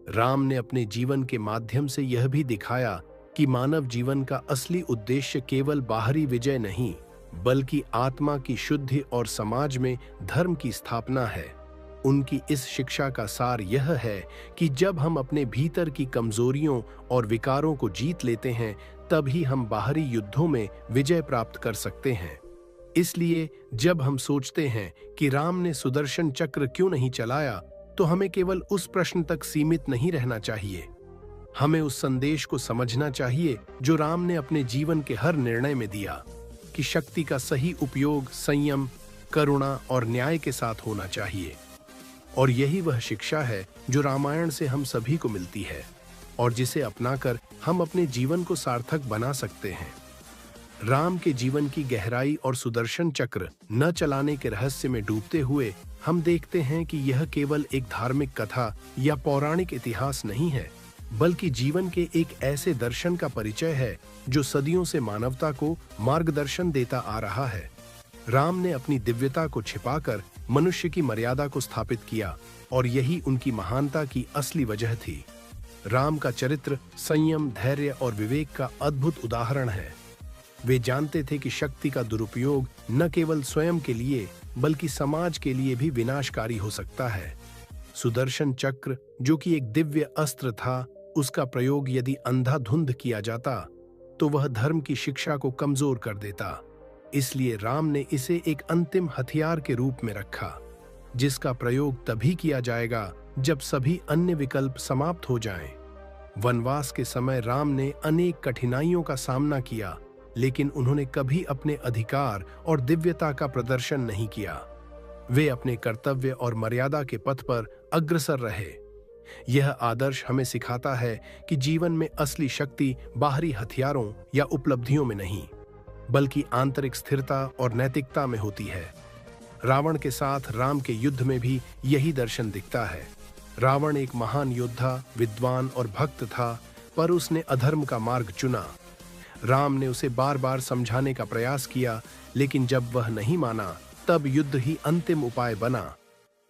राम ने अपने जीवन के माध्यम से यह भी दिखाया कि मानव जीवन का असली उद्देश्य केवल बाहरी विजय नहीं, बल्कि आत्मा की शुद्धि और समाज में धर्म की स्थापना है। उनकी इस शिक्षा का सार यह है कि जब हम अपने भीतर की कमजोरियों और विकारों को जीत लेते हैं, तभी हम बाहरी युद्धों में विजय प्राप्त कर सकते हैं। इसलिए जब हम सोचते हैं कि राम ने सुदर्शन चक्र क्यों नहीं चलाया, तो हमें केवल उस प्रश्न तक सीमित नहीं रहना चाहिए। हमें उस संदेश को समझना चाहिए जो राम ने अपने जीवन के हर निर्णय में दिया, कि शक्ति का सही उपयोग संयम, करुणा और न्याय के साथ होना चाहिए। और यही वह शिक्षा है जो रामायण से हम सभी को मिलती है और जिसे अपनाकर हम अपने जीवन को सार्थक बना सकते हैं। राम के जीवन की गहराई और सुदर्शन चक्र न चलाने के रहस्य में डूबते हुए हम देखते हैं कि यह केवल एक धार्मिक कथा या पौराणिक इतिहास नहीं है, बल्कि जीवन के एक ऐसे दर्शन का परिचय है जो सदियों से मानवता को मार्गदर्शन देता आ रहा है। राम ने अपनी दिव्यता को छिपाकर मनुष्य की मर्यादा को स्थापित किया और यही उनकी महानता की असली वजह थी। राम का चरित्र संयम, धैर्य और विवेक का अद्भुत उदाहरण है। वे जानते थे कि शक्ति का दुरुपयोग न केवल स्वयं के लिए बल्कि समाज के लिए भी विनाशकारी हो सकता है। सुदर्शन चक्र, जो कि एक दिव्य अस्त्र था, उसका प्रयोग यदि अंधाधुंध किया जाता तो वह धर्म की शिक्षा को कमजोर कर देता। इसलिए राम ने इसे एक अंतिम हथियार के रूप में रखा, जिसका प्रयोग तभी किया जाएगा जब सभी अन्य विकल्प समाप्त हो जाएं। वनवास के समय राम ने अनेक कठिनाइयों का सामना किया, लेकिन उन्होंने कभी अपने अधिकार और दिव्यता का प्रदर्शन नहीं किया। वे अपने कर्तव्य और मर्यादा के पथ पर अग्रसर रहे। यह आदर्श हमें सिखाता है कि जीवन में असली शक्ति बाहरी हथियारों या उपलब्धियों में नहीं, बल्कि आंतरिक स्थिरता और नैतिकता में होती है। रावण के साथ राम के युद्ध में भी यही दर्शन दिखता है। रावण एक महान योद्धा, विद्वान और भक्त था, पर उसने अधर्म का मार्ग चुना। राम ने उसे बार बार समझाने का प्रयास किया, लेकिन जब वह नहीं माना, तब युद्ध ही अंतिम उपाय बना।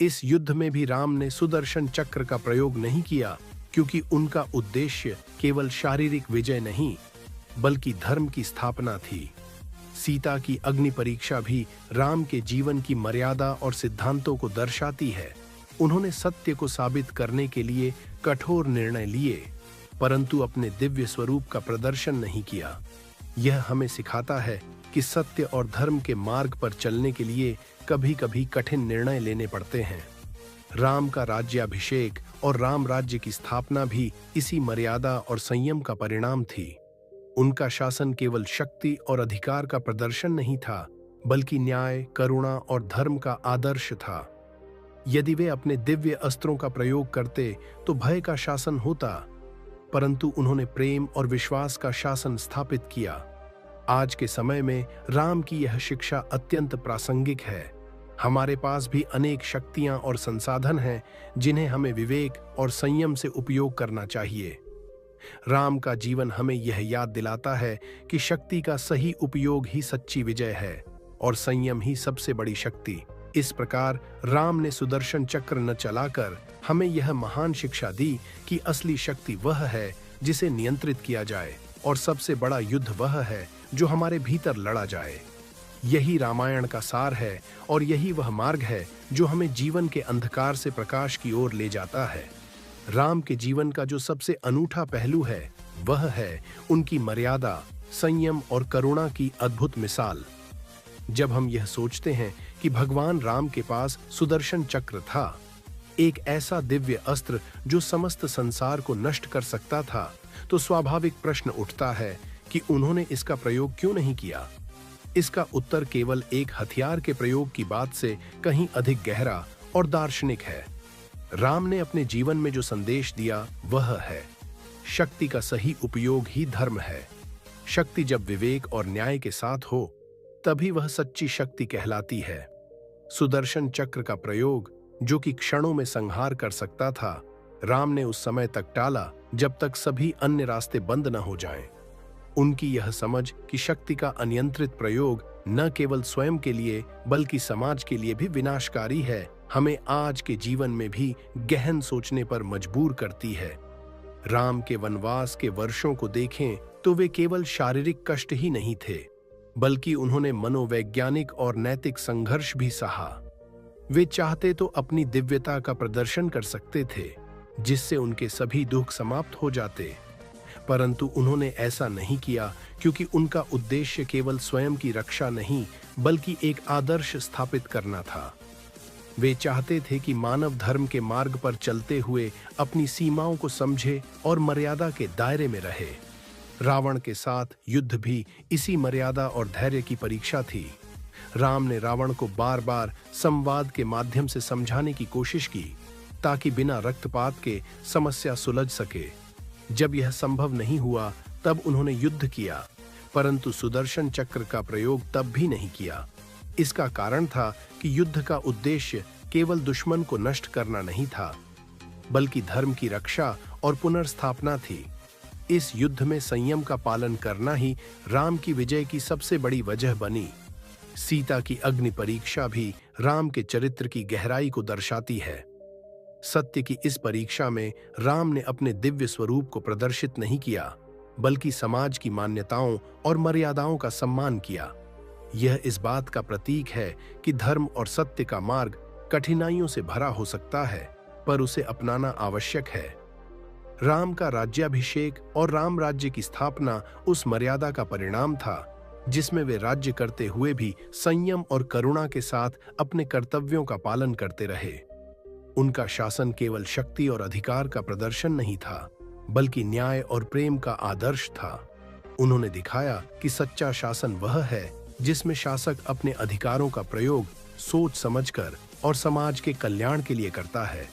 इस युद्ध में भी राम ने सुदर्शन चक्र का प्रयोग नहीं किया, क्योंकि उनका उद्देश्य केवल शारीरिक विजय नहीं, बल्कि धर्म की स्थापना थी। सीता की अग्नि परीक्षा भी राम के जीवन की मर्यादा और सिद्धांतों को दर्शाती है। उन्होंने सत्य को साबित करने के लिए कठोर निर्णय लिए, परंतु अपने दिव्य स्वरूप का प्रदर्शन नहीं किया। यह हमें सिखाता है कि सत्य और धर्म के मार्ग पर चलने के लिए कभी-कभी कठिन निर्णय लेने पड़ते हैं। राम का राज्याभिषेक और राम राज्य की स्थापना भी इसी मर्यादा और संयम का परिणाम थी। उनका शासन केवल शक्ति और अधिकार का प्रदर्शन नहीं था, बल्कि न्याय, करुणा और धर्म का आदर्श था। यदि वे अपने दिव्य अस्त्रों का प्रयोग करते तो भय का शासन होता, परंतु उन्होंने प्रेम और विश्वास का शासन स्थापित किया। आज के समय में राम की यह शिक्षा अत्यंत प्रासंगिक है। हमारे पास भी अनेक शक्तियां और संसाधन हैं जिन्हें हमें विवेक और संयम से उपयोग करना चाहिए। राम का जीवन हमें यह याद दिलाता है कि शक्ति का सही उपयोग ही सच्ची विजय है और संयम ही सबसे बड़ी शक्ति। इस प्रकार राम ने सुदर्शन चक्र न चलाकर हमें यह महान शिक्षा दी कि असली शक्ति वह है जिसे नियंत्रित किया जाए और सबसे बड़ा युद्ध वह है जो हमारे भीतर लड़ा जाए। यही रामायण का सार है और यही वह मार्ग है जो हमें जीवन के अंधकार से प्रकाश की ओर ले जाता है। राम के जीवन का जो सबसे अनूठा पहलू है वह है उनकी मर्यादा, संयम और करुणा की अद्भुत मिसाल। जब हम यह सोचते हैं कि भगवान राम के पास सुदर्शन चक्र था, एक ऐसा दिव्य अस्त्र जो समस्त संसार को नष्ट कर सकता था, तो स्वाभाविक प्रश्न उठता है कि उन्होंने इसका प्रयोग क्यों नहीं किया। इसका उत्तर केवल एक हथियार के प्रयोग की बात से कहीं अधिक गहरा और दार्शनिक है। राम ने अपने जीवन में जो संदेश दिया वह है, शक्ति का सही उपयोग ही धर्म है। शक्ति जब विवेक और न्याय के साथ हो तभी वह सच्ची शक्ति कहलाती है। सुदर्शन चक्र का प्रयोग जो कि क्षणों में संहार कर सकता था, राम ने उस समय तक टाला जब तक सभी अन्य रास्ते बंद न हो जाएं। उनकी यह समझ कि शक्ति का अनियंत्रित प्रयोग न केवल स्वयं के लिए बल्कि समाज के लिए भी विनाशकारी है, हमें आज के जीवन में भी गहन सोचने पर मजबूर करती है। राम के वनवास के वर्षों को देखें तो वे केवल शारीरिक कष्ट ही नहीं थे, बल्कि उन्होंने मनोवैज्ञानिक और नैतिक संघर्ष भी सहा। वे चाहते तो अपनी दिव्यता का प्रदर्शन कर सकते थे, जिससे उनके सभी दुख समाप्त हो जाते, परंतु उन्होंने ऐसा नहीं किया क्योंकि उनका उद्देश्य केवल स्वयं की रक्षा नहीं बल्कि एक आदर्श स्थापित करना था। वे चाहते थे कि मानव धर्म के मार्ग पर चलते हुए अपनी सीमाओं को समझे और मर्यादा के दायरे में रहे। रावण के साथ युद्ध भी इसी मर्यादा और धैर्य की परीक्षा थी। राम ने रावण को बार बार संवाद के माध्यम से समझाने की कोशिश की ताकि बिना रक्तपात के समस्या सुलझ सके। जब यह संभव नहीं हुआ तब उन्होंने युद्ध किया, परंतु सुदर्शन चक्र का प्रयोग तब भी नहीं किया। इसका कारण था कि युद्ध का उद्देश्य केवल दुश्मन को नष्ट करना नहीं था, बल्कि धर्म की रक्षा और पुनर्स्थापना थी। इस युद्ध में संयम का पालन करना ही राम की विजय की सबसे बड़ी वजह बनी। सीता की अग्नि परीक्षा भी राम के चरित्र की गहराई को दर्शाती है। सत्य की इस परीक्षा में राम ने अपने दिव्य स्वरूप को प्रदर्शित नहीं किया, बल्कि समाज की मान्यताओं और मर्यादाओं का सम्मान किया। यह इस बात का प्रतीक है कि धर्म और सत्य का मार्ग कठिनाइयों से भरा हो सकता है, पर उसे अपनाना आवश्यक है। राम का राज्याभिषेक और राम राज्य की स्थापना उस मर्यादा का परिणाम था जिसमें वे राज्य करते हुए भी संयम और करुणा के साथ अपने कर्तव्यों का पालन करते रहे। उनका शासन केवल शक्ति और अधिकार का प्रदर्शन नहीं था, बल्कि न्याय और प्रेम का आदर्श था। उन्होंने दिखाया कि सच्चा शासन वह है जिसमें शासक अपने अधिकारों का प्रयोग सोच समझकर और समाज के कल्याण के लिए करता है।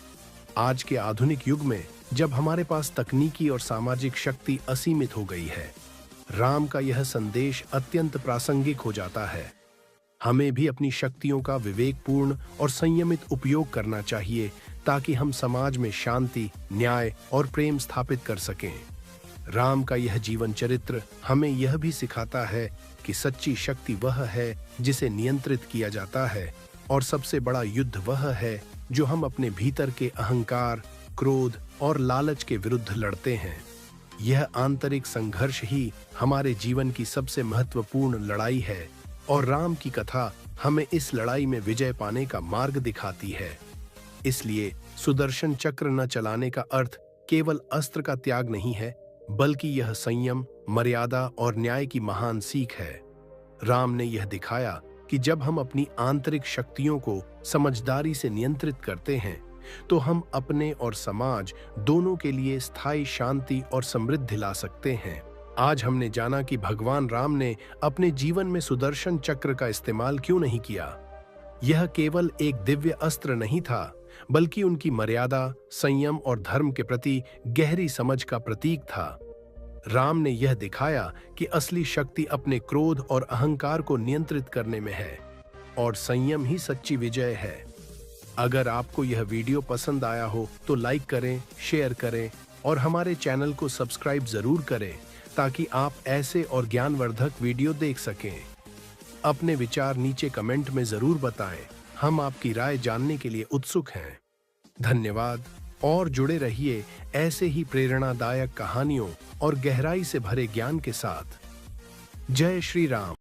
आज के आधुनिक युग में जब हमारे पास तकनीकी और सामाजिक शक्ति असीमित हो गई है, राम का यह संदेश अत्यंत प्रासंगिक हो जाता है। हमें भी अपनी शक्तियों का विवेकपूर्ण और संयमित उपयोग करना चाहिए ताकि हम समाज में शांति, न्याय और प्रेम स्थापित कर सकें। राम का यह जीवन चरित्र हमें यह भी सिखाता है कि सच्ची शक्ति वह है जिसे नियंत्रित किया जाता है और सबसे बड़ा युद्ध वह है जो हम अपने भीतर के अहंकार, क्रोध और लालच के विरुद्ध लड़ते हैं। यह आंतरिक संघर्ष ही हमारे जीवन की सबसे महत्वपूर्ण लड़ाई है और राम की कथा हमें इस लड़ाई में विजय पाने का मार्ग दिखाती है। इसलिए सुदर्शन चक्र न चलाने का अर्थ केवल अस्त्र का त्याग नहीं है, बल्कि यह संयम, मर्यादा और न्याय की महान सीख है। राम ने यह दिखाया कि जब हम अपनी आंतरिक शक्तियों को समझदारी से नियंत्रित करते हैं, तो हम अपने और समाज दोनों के लिए स्थायी शांति और समृद्धि ला सकते हैं। आज हमने जाना कि भगवान राम ने अपने जीवन में सुदर्शन चक्र का इस्तेमाल क्यों नहीं किया। यह केवल एक दिव्य अस्त्र नहीं था, बल्कि उनकी मर्यादा, संयम और धर्म के प्रति गहरी समझ का प्रतीक था। राम ने यह दिखाया कि असली शक्ति अपने क्रोध और अहंकार को नियंत्रित करने में है और संयम ही सच्ची विजय है। अगर आपको यह वीडियो पसंद आया हो तो लाइक करें, शेयर करें और हमारे चैनल को सब्सक्राइब जरूर करें, ताकि आप ऐसे और ज्ञानवर्धक वीडियो देख सकें। अपने विचार नीचे कमेंट में जरूर बताएं, हम आपकी राय जानने के लिए उत्सुक हैं। धन्यवाद और जुड़े रहिए ऐसे ही प्रेरणादायक कहानियों और गहराई से भरे ज्ञान के साथ। जय श्री राम।